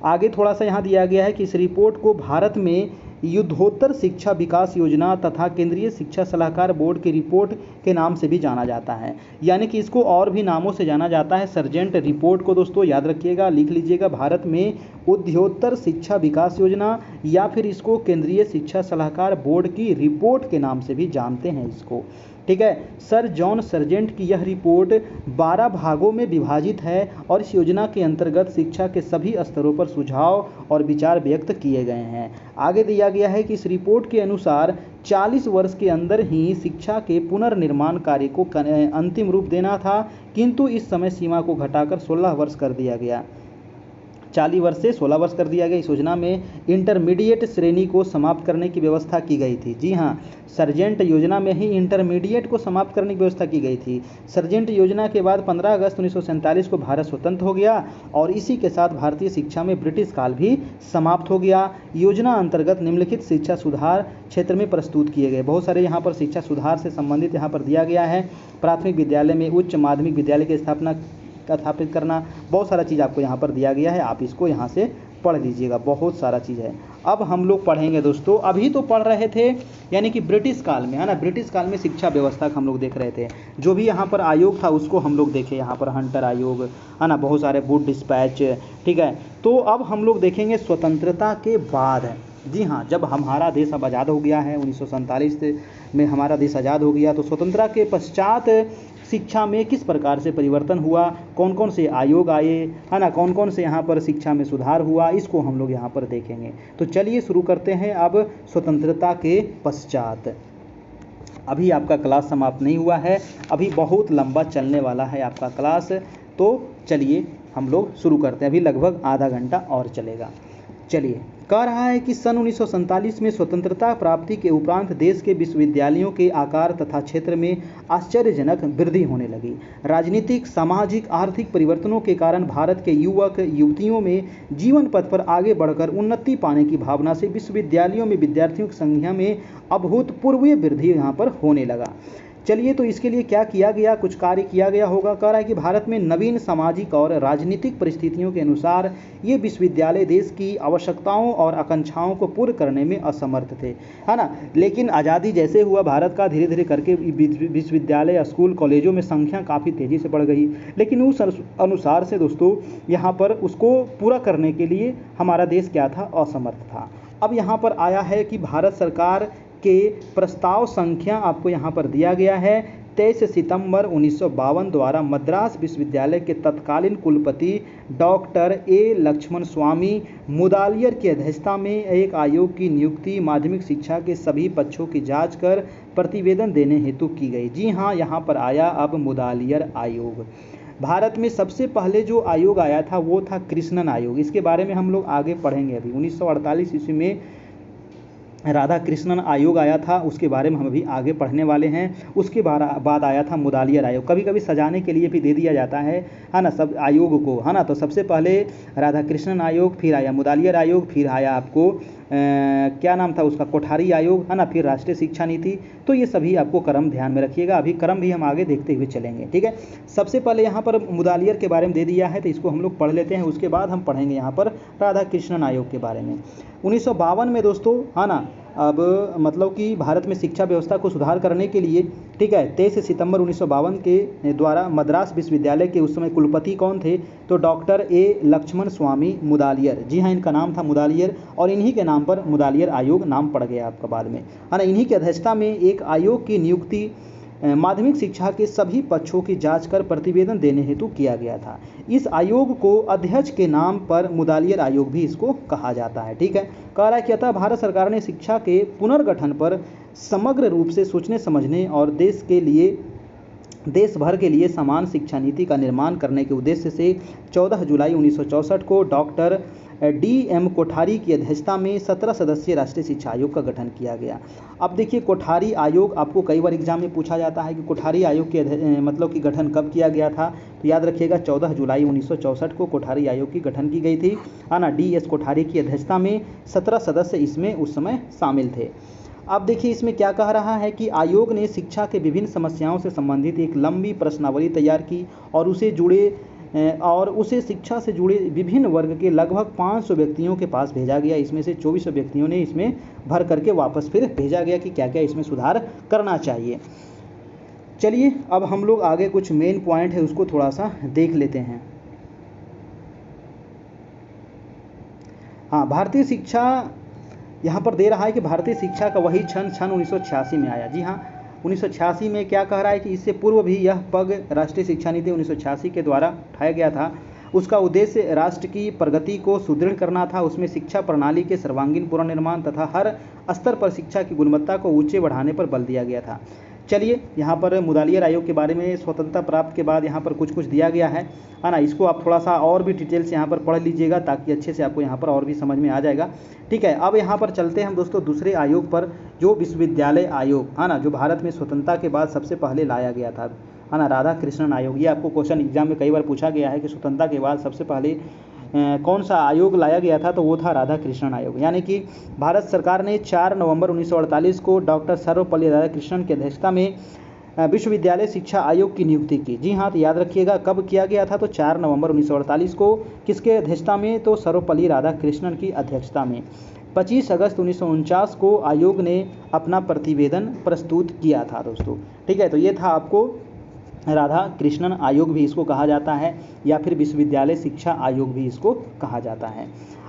आगे थोड़ा सा यहाँ दिया गया है कि इस रिपोर्ट को भारत में युद्धोत्तर शिक्षा विकास योजना तथा केंद्रीय शिक्षा सलाहकार बोर्ड की रिपोर्ट के नाम से भी जाना जाता है। यानी कि इसको और भी नामों से जाना जाता है। सर्जेंट रिपोर्ट को दोस्तों याद रखिएगा, लिख लीजिएगा, भारत में उद्योत्तर शिक्षा विकास योजना या फिर इसको केंद्रीय शिक्षा सलाहकार बोर्ड की रिपोर्ट के नाम से भी जानते हैं इसको, ठीक है। सर जॉन सर्जेंट की यह रिपोर्ट 12 भागों में विभाजित है और इस योजना के अंतर्गत शिक्षा के सभी स्तरों पर सुझाव और विचार व्यक्त किए गए हैं। आगे दिया गया है कि इस रिपोर्ट के अनुसार 40 वर्ष के अंदर ही शिक्षा के पुनर्निर्माण कार्य को अंतिम रूप देना था, किंतु इस समय सीमा को घटाकर 16 वर्ष कर दिया गया। 40 वर्ष से 16 वर्ष कर दिया गया। इस योजना में इंटरमीडिएट श्रेणी को समाप्त करने की व्यवस्था की गई थी। जी हाँ, सर्जेंट योजना में ही इंटरमीडिएट को समाप्त करने की व्यवस्था की गई थी। सर्जेंट योजना के बाद 15 अगस्त 1947 को भारत स्वतंत्र हो गया और इसी के साथ भारतीय शिक्षा में ब्रिटिश काल भी समाप्त हो गया। योजना अंतर्गत निम्नलिखित शिक्षा सुधार क्षेत्र में प्रस्तुत किए गए। बहुत सारे यहाँ पर शिक्षा सुधार से संबंधित यहाँ पर दिया गया है। प्राथमिक विद्यालय में उच्च माध्यमिक विद्यालय की स्थापित करना, बहुत सारा चीज़ आपको यहाँ पर दिया गया है। आप इसको यहाँ से पढ़ लीजिएगा, बहुत सारा चीज़ है। अब हम लोग पढ़ेंगे दोस्तों, अभी तो पढ़ रहे थे यानी कि ब्रिटिश काल में, है ना, ब्रिटिश काल में शिक्षा व्यवस्था का हम लोग देख रहे थे। जो भी यहाँ पर आयोग था उसको हम लोग देखे, यहाँ पर हंटर आयोग, है ना, बहुत सारे वुड डिस्पैच, ठीक है। तो अब हम लोग देखेंगे स्वतंत्रता के बाद। जी हाँ, जब हमारा देश अब आज़ाद हो गया है, 1947 में हमारा देश आज़ाद हो गया, तो स्वतंत्रता के पश्चात शिक्षा में किस प्रकार से परिवर्तन हुआ, कौन कौन से आयोग आए, है ना, कौन कौन से यहाँ पर शिक्षा में सुधार हुआ, इसको हम लोग यहाँ पर देखेंगे। तो चलिए शुरू करते हैं अब स्वतंत्रता के पश्चात। अभी आपका क्लास समाप्त नहीं हुआ है, अभी बहुत लंबा चलने वाला है आपका क्लास। तो चलिए हम लोग शुरू करते हैं, अभी लगभग आधा घंटा और चलेगा। चलिए, कह रहा है कि सन 1947 में स्वतंत्रता प्राप्ति के उपरांत देश के विश्वविद्यालयों के आकार तथा क्षेत्र में आश्चर्यजनक वृद्धि होने लगी। राजनीतिक, सामाजिक, आर्थिक परिवर्तनों के कारण भारत के युवक युवतियों में जीवन पथ पर आगे बढ़कर उन्नति पाने की भावना से विश्वविद्यालयों में विद्यार्थियों की संख्या में अभूतपूर्व वृद्धि यहाँ पर होने लगा। चलिए, तो इसके लिए क्या किया गया, कुछ कार्य किया गया होगा। कह रहा है कि भारत में नवीन सामाजिक और राजनीतिक परिस्थितियों के अनुसार ये विश्वविद्यालय देश की आवश्यकताओं और आकांक्षाओं को पूर्ण करने में असमर्थ थे, है ना। लेकिन आज़ादी जैसे हुआ भारत का, धीरे धीरे करके विश्वविद्यालय, स्कूल, कॉलेजों में संख्या काफ़ी तेज़ी से बढ़ गई, लेकिन उस अनुसार से दोस्तों यहाँ पर उसको पूरा करने के लिए हमारा देश क्या था, असमर्थ था। अब यहाँ पर आया है कि भारत सरकार के प्रस्ताव संख्या आपको यहाँ पर दिया गया है। 23 सितंबर 1952 द्वारा मद्रास विश्वविद्यालय के तत्कालीन कुलपति डॉक्टर ए लक्ष्मण स्वामी मुदालियर की अध्यक्षता में एक आयोग की नियुक्ति माध्यमिक शिक्षा के सभी पक्षों की जांच कर प्रतिवेदन देने हेतु की गई। जी हाँ, यहाँ पर आया अब मुदालियर आयोग। भारत में सबसे पहले जो आयोग आया था वो था कृष्णन आयोग। इसके बारे में हम लोग आगे पढ़ेंगे। अभी 1948 ईस्वी में राधा कृष्णन आयोग आया था, उसके बारे में हम अभी आगे पढ़ने वाले हैं। उसके बाद आया था मुदालियर आयोग। कभी कभी सजाने के लिए भी दे दिया जाता है ना, सब आयोग को, है ना। तो सबसे पहले राधा कृष्णन आयोग, फिर आया मुदालियर आयोग, फिर आया आपको क्या नाम था उसका, कोठारी आयोग, है ना, फिर राष्ट्रीय शिक्षा नीति। तो ये सभी आपको क्रम ध्यान में रखिएगा, अभी क्रम भी हम आगे देखते हुए चलेंगे, ठीक है। सबसे पहले यहाँ पर मुदालियर के बारे में दे दिया है, तो इसको हम लोग पढ़ लेते हैं। उसके बाद हम पढ़ेंगे यहाँ पर राधा कृष्णन आयोग के बारे में। 1952 में दोस्तों, है ना, अब मतलब कि भारत में शिक्षा व्यवस्था को सुधार करने के लिए, ठीक है, 23 सितंबर 1952 के द्वारा मद्रास विश्वविद्यालय के उस समय कुलपति कौन थे, तो डॉक्टर ए लक्ष्मण स्वामी मुदालियर। जी हाँ, इनका नाम था मुदालियर और इन्हीं के नाम पर मुदालियर आयोग नाम पड़ गया आपका बाद में, है ना। इन्हीं की अध्यक्षता में एक आयोग की नियुक्ति माध्यमिक शिक्षा के सभी पक्षों की जांच कर प्रतिवेदन देने हेतु किया गया था। इस आयोग को अध्यक्ष के नाम पर मुदालियर आयोग भी इसको कहा जाता है, ठीक है। कह रहा है कि अतः भारत सरकार ने शिक्षा के पुनर्गठन पर समग्र रूप से सोचने समझने और देश भर के लिए समान शिक्षा नीति का निर्माण करने के उद्देश्य से 14 जुलाई 1964 को डॉक्टर DM कोठारी की अध्यक्षता में 17 सदस्यीय राष्ट्रीय शिक्षा आयोग का गठन किया गया। अब देखिए, कोठारी आयोग आपको कई बार एग्जाम में पूछा जाता है कि कोठारी आयोग के मतलब कि गठन कब किया गया था, तो याद रखिएगा 14 जुलाई 1964 को कोठारी आयोग की गठन की गई थी, है ना। DS कोठारी की अध्यक्षता में 17 सदस्य इसमें उस समय शामिल थे। अब देखिए, इसमें क्या कह रहा है कि आयोग ने शिक्षा के विभिन्न समस्याओं से संबंधित एक लंबी प्रश्नावली तैयार की और उसे शिक्षा से जुड़े विभिन्न वर्ग के लगभग 500 व्यक्तियों के पास भेजा गया। इसमें से 24 व्यक्तियों ने इसमें भर करके वापस फिर भेजा गया कि क्या क्या इसमें सुधार करना चाहिए। चलिए, अब हम लोग आगे कुछ मेन पॉइंट है उसको थोड़ा सा देख लेते हैं। हाँ, भारतीय शिक्षा यहाँ पर दे रहा है कि भारतीय शिक्षा का वही क्षण 1986 में आया। जी हाँ, 1986 में क्या कह रहा है कि इससे पूर्व भी यह पग राष्ट्रीय शिक्षा नीति 1986 के द्वारा उठाया गया था। उसका उद्देश्य राष्ट्र की प्रगति को सुदृढ़ करना था। उसमें शिक्षा प्रणाली के सर्वांगीण पुनर्निर्माण तथा हर स्तर पर शिक्षा की गुणवत्ता को ऊंचे बढ़ाने पर बल दिया गया था। चलिए यहाँ पर मुदालियर आयोग के बारे में स्वतंत्रता प्राप्त के बाद यहाँ पर कुछ कुछ दिया गया है ना। इसको आप थोड़ा सा और भी डिटेल से यहाँ पर पढ़ लीजिएगा ताकि अच्छे से आपको यहाँ पर और भी समझ में आ जाएगा। ठीक है, अब यहाँ पर चलते हैं हम दोस्तों दूसरे आयोग पर, जो विश्वविद्यालय आयोग है ना, जो भारत में स्वतंत्रता के बाद सबसे पहले लाया गया था, है ना, राधा कृष्णन आयोग। ये आपको क्वेश्चन एग्जाम में कई बार पूछा गया है कि स्वतंत्रता के बाद सबसे पहले कौन सा आयोग लाया गया था, तो वो था राधा कृष्णन आयोग। यानी कि भारत सरकार ने 4 नवंबर 1948 को डॉक्टर सर्वपल्ली राधाकृष्णन की अध्यक्षता में विश्वविद्यालय शिक्षा आयोग की नियुक्ति की। जी हाँ, तो याद रखिएगा कब किया गया था, तो 4 नवंबर 1948 को। किसके अध्यक्षता में, तो सर्वपल्ली राधाकृष्णन की अध्यक्षता में। 25 अगस्त 1949 को आयोग ने अपना प्रतिवेदन प्रस्तुत किया था दोस्तों। ठीक है, तो ये था आपको राधा कृष्णन आयोग भी इसको कहा जाता है, या फिर विश्वविद्यालय शिक्षा आयोग भी इसको कहा जाता है।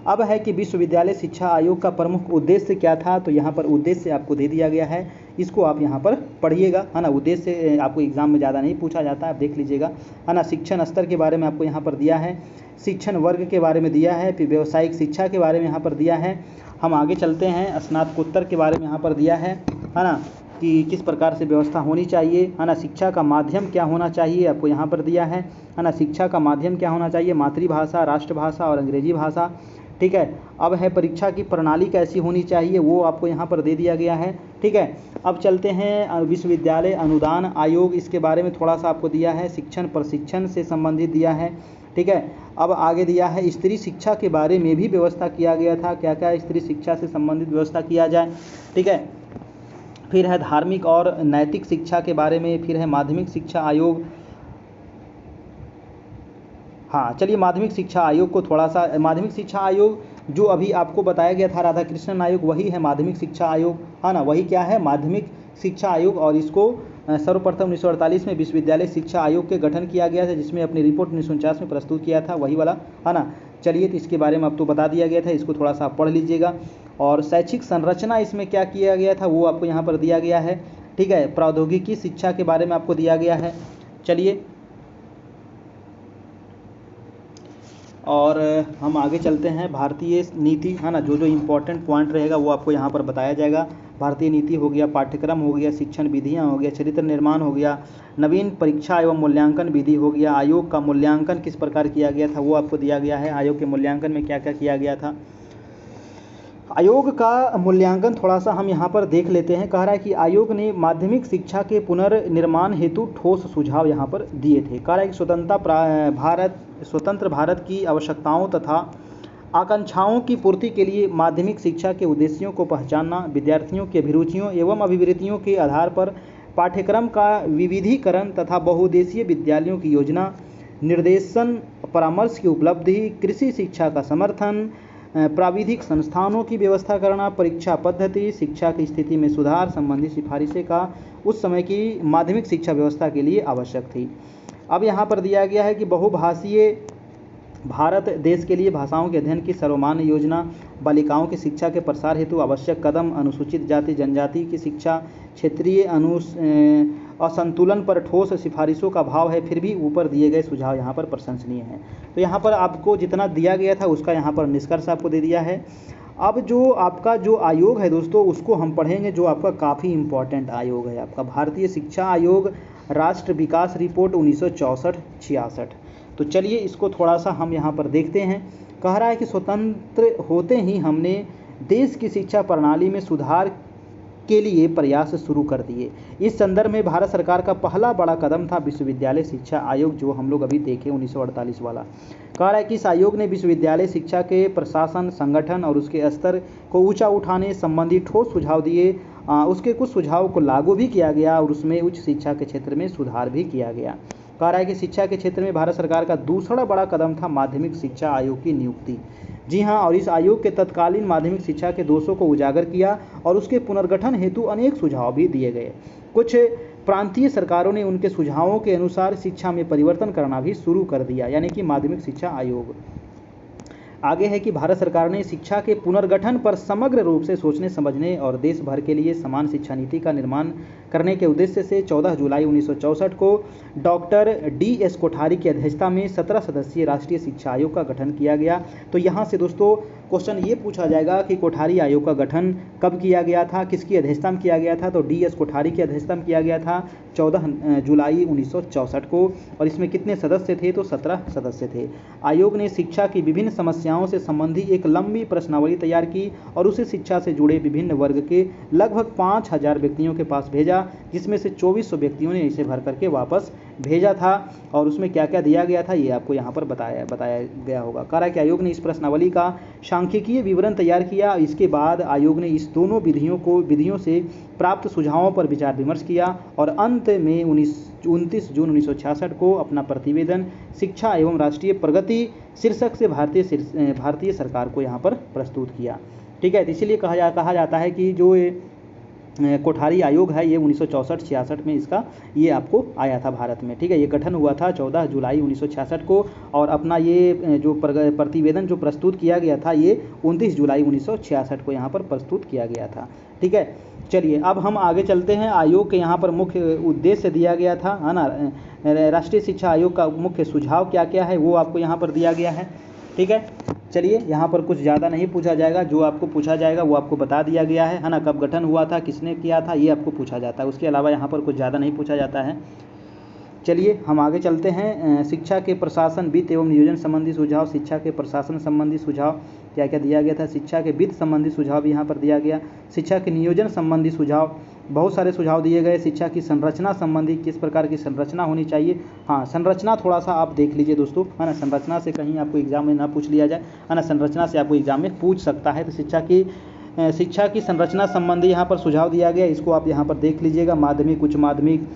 अब है कि विश्वविद्यालय शिक्षा आयोग का प्रमुख उद्देश्य क्या था, तो यहाँ पर उद्देश्य आपको दे दिया गया है, इसको आप यहाँ पर पढ़िएगा, है ना। उद्देश्य आपको एग्जाम में ज़्यादा नहीं पूछा जाता है, आप देख लीजिएगा, है ना। शिक्षण स्तर के बारे में आपको यहाँ पर दिया है, शिक्षण वर्ग के बारे में दिया है, फिर व्यावसायिक शिक्षा के बारे में यहाँ पर दिया है। हम आगे चलते हैं, स्नातकोत्तर के बारे में यहाँ पर दिया है ना, कि किस प्रकार से व्यवस्था होनी चाहिए, है ना। शिक्षा का माध्यम क्या होना चाहिए, आपको यहाँ पर दिया है ना। शिक्षा का माध्यम क्या होना चाहिए, मातृभाषा, राष्ट्रभाषा और अंग्रेजी भाषा। ठीक है, अब है परीक्षा की प्रणाली कैसी होनी चाहिए, वो आपको यहाँ पर दे दिया गया है। ठीक है, अब चलते हैं विश्वविद्यालय अनुदान आयोग, इसके बारे में थोड़ा सा आपको दिया है, शिक्षण प्रशिक्षण से संबंधित दिया है। ठीक है, अब आगे दिया है स्त्री शिक्षा के बारे में भी व्यवस्था किया गया था, क्या क्या स्त्री शिक्षा से संबंधित व्यवस्था किया जाए। ठीक है, फिर है धार्मिक और नैतिक शिक्षा के बारे में, फिर है माध्यमिक शिक्षा आयोग। हाँ, चलिए माध्यमिक शिक्षा आयोग को थोड़ा सा, माध्यमिक शिक्षा आयोग जो अभी आपको बताया गया था राधा कृष्णन आयोग, वही है माध्यमिक शिक्षा आयोग, है ना। वही क्या है, माध्यमिक शिक्षा आयोग। और इसको सर्वप्रथम 1948 में विश्वविद्यालय शिक्षा आयोग के गठन किया गया था, जिसमें अपनी रिपोर्ट 1949 में प्रस्तुत किया था, वही वाला, है ना। चलिए, तो इसके बारे में अब तो बता दिया गया था, इसको थोड़ा सा पढ़ लीजिएगा। और शैक्षिक संरचना इसमें क्या किया गया था, वो आपको यहाँ पर दिया गया है। ठीक है, प्रौद्योगिकी शिक्षा के बारे में आपको दिया गया है। चलिए, और हम आगे चलते हैं, भारतीय नीति, है ना। जो जो इम्पोर्टेंट पॉइंट रहेगा वो आपको यहाँ पर बताया जाएगा। भारतीय नीति हो गया, पाठ्यक्रम हो गया, शिक्षण विधियाँ हो गया, चरित्र निर्माण हो गया, नवीन परीक्षा एवं मूल्यांकन विधि हो गया, आयोग का मूल्यांकन किस प्रकार किया गया था वो आपको दिया गया है, आयोग के मूल्यांकन में क्या क्या किया गया था। आयोग का मूल्यांकन थोड़ा सा हम यहाँ पर देख लेते हैं। कह रहा है कि आयोग ने माध्यमिक शिक्षा के पुनर्निर्माण हेतु ठोस सुझाव यहाँ पर दिए थे। कह रहा है कि स्वतंत्र भारत की आवश्यकताओं तथा आकांक्षाओं की पूर्ति के लिए माध्यमिक शिक्षा के उद्देश्यों को पहचानना, विद्यार्थियों की अभिरुचियों एवं अभिवृत्तियों के आधार पर पाठ्यक्रम का विविधीकरण तथा बहुउद्देशीय विद्यालयों की योजना, निर्देशन परामर्श की उपलब्धि, कृषि शिक्षा का समर्थन, प्राविधिक संस्थानों की व्यवस्था करना, परीक्षा पद्धति, शिक्षा की स्थिति में सुधार संबंधी सिफारिशें का उस समय की माध्यमिक शिक्षा व्यवस्था के लिए आवश्यक थी। अब यहाँ पर दिया गया है कि बहुभाषीय भारत देश के लिए भाषाओं के अध्ययन की सर्वमान्य योजना, बालिकाओं की शिक्षा के प्रसार हेतु आवश्यक कदम, अनुसूचित जाति जनजाति की शिक्षा, क्षेत्रीय असंतुलन पर ठोस सिफारिशों का भाव है, फिर भी ऊपर दिए गए सुझाव यहाँ पर प्रशंसनीय हैं। तो यहाँ पर आपको जितना दिया गया था उसका यहाँ पर निष्कर्ष आपको दे दिया है। अब जो आपका जो आयोग है दोस्तों, उसको हम पढ़ेंगे, जो आपका काफ़ी इम्पोर्टेंट आयोग है आपका भारतीय शिक्षा आयोग, राष्ट्र विकास रिपोर्ट 1964-66। तो चलिए इसको थोड़ा सा हम यहाँ पर देखते हैं। कह रहा है कि स्वतंत्र होते ही हमने देश की शिक्षा प्रणाली में सुधार के लिए प्रयास शुरू कर दिए। इस संदर्भ में भारत सरकार का पहला बड़ा कदम था विश्वविद्यालय शिक्षा आयोग, जो हम लोग अभी देखे 1948 वाला। कह रहा है कि इस आयोग ने विश्वविद्यालय शिक्षा के प्रशासन, संगठन और उसके स्तर को ऊंचा उठाने संबंधी ठोस सुझाव दिए। उसके कुछ सुझावों को लागू भी किया गया और उसमें उच्च शिक्षा के क्षेत्र में सुधार भी किया गया। कह रहा है कि शिक्षा के क्षेत्र में भारत सरकार का दूसरा बड़ा कदम था माध्यमिक शिक्षा आयोग की नियुक्ति। जी हाँ, और इस आयोग के तत्कालीन माध्यमिक शिक्षा के दोषों को उजागर किया और उसके पुनर्गठन हेतु अनेक सुझाव भी दिए गए। कुछ प्रांतीय सरकारों ने उनके सुझावों के अनुसार शिक्षा में परिवर्तन करना भी शुरू कर दिया, यानी कि माध्यमिक शिक्षा आयोग। आगे है कि भारत सरकार ने शिक्षा के पुनर्गठन पर समग्र रूप से सोचने समझने और देश भर के लिए समान शिक्षा नीति का निर्माण करने के उद्देश्य से 14 जुलाई 1964 को डॉक्टर DS कोठारी की अध्यक्षता में 17 सदस्यीय राष्ट्रीय शिक्षा आयोग का गठन किया गया। तो यहाँ से दोस्तों क्वेश्चन ये पूछा जाएगा कि कोठारी आयोग का गठन कब किया गया था, किसकी अध्यक्षता में किया गया था। तो DS कोठारी की अध्यक्षता में किया गया था 14 जुलाई 1964 को। और इसमें कितने सदस्य थे, तो 17 सदस्य थे। आयोग ने शिक्षा की विभिन्न समस्याओं से संबंधी एक लंबी प्रश्नावली तैयार की और उसे शिक्षा से जुड़े विभिन्न वर्ग के लगभग 5000 व्यक्तियों के पास भेजा, जिसमें से 2400 व्यक्तियों ने इसे भर करके वापस भेजा था। और उसमें क्या क्या दिया गया था ये आपको यहाँ पर बताया गया होगा। कहा कि आयोग ने इस प्रश्नावली का सांख्यिकीय विवरण तैयार किया। इसके बाद आयोग ने इस दोनों विधियों से प्राप्त सुझावों पर विचार विमर्श किया और अंत में 29 जून 1966 को अपना प्रतिवेदन शिक्षा एवं राष्ट्रीय प्रगति शीर्षक से भारतीय सरकार को यहाँ पर प्रस्तुत किया। ठीक है, तो इसीलिए कहा जाता है कि जो कोठारी आयोग है ये 1964-66 में इसका ये आपको आया था भारत में। ठीक है, ये गठन हुआ था 14 जुलाई 1966 को और अपना ये जो प्रतिवेदन जो प्रस्तुत किया गया था ये 29 जुलाई 1966 को यहाँ पर प्रस्तुत किया गया था। ठीक है, चलिए अब हम आगे चलते हैं। आयोग के यहाँ पर मुख्य उद्देश्य दिया गया था, है ना। राष्ट्रीय शिक्षा आयोग का मुख्य सुझाव क्या क्या है वो आपको यहाँ पर दिया गया है। ठीक है, चलिए यहाँ पर कुछ ज़्यादा नहीं पूछा जाएगा, जो आपको पूछा जाएगा वो आपको बता दिया गया है ना। कब गठन हुआ था, किसने किया था, ये आपको पूछा जाता है। उसके अलावा यहाँ पर कुछ ज़्यादा नहीं पूछा जाता है। चलिए हम आगे चलते हैं। शिक्षा के प्रशासन वित्त एवं नियोजन संबंधी सुझाव, शिक्षा के प्रशासन संबंधी सुझाव क्या क्या दिया गया था। शिक्षा के वित्त संबंधी सुझाव भी यहाँ पर दिया गया। शिक्षा के नियोजन संबंधी सुझाव, बहुत सारे सुझाव दिए गए। शिक्षा की संरचना संबंधी, किस प्रकार की संरचना होनी चाहिए। हाँ, संरचना थोड़ा सा आप देख लीजिए दोस्तों, है ना। संरचना से कहीं आपको एग्जाम में ना पूछ लिया जाए, है ना। संरचना से आपको एग्जाम में पूछ सकता है। तो शिक्षा की संरचना संबंधी यहाँ पर सुझाव दिया गया, इसको आप यहाँ पर देख लीजिएगा। माध्यमिक, उच्च माध्यमिक,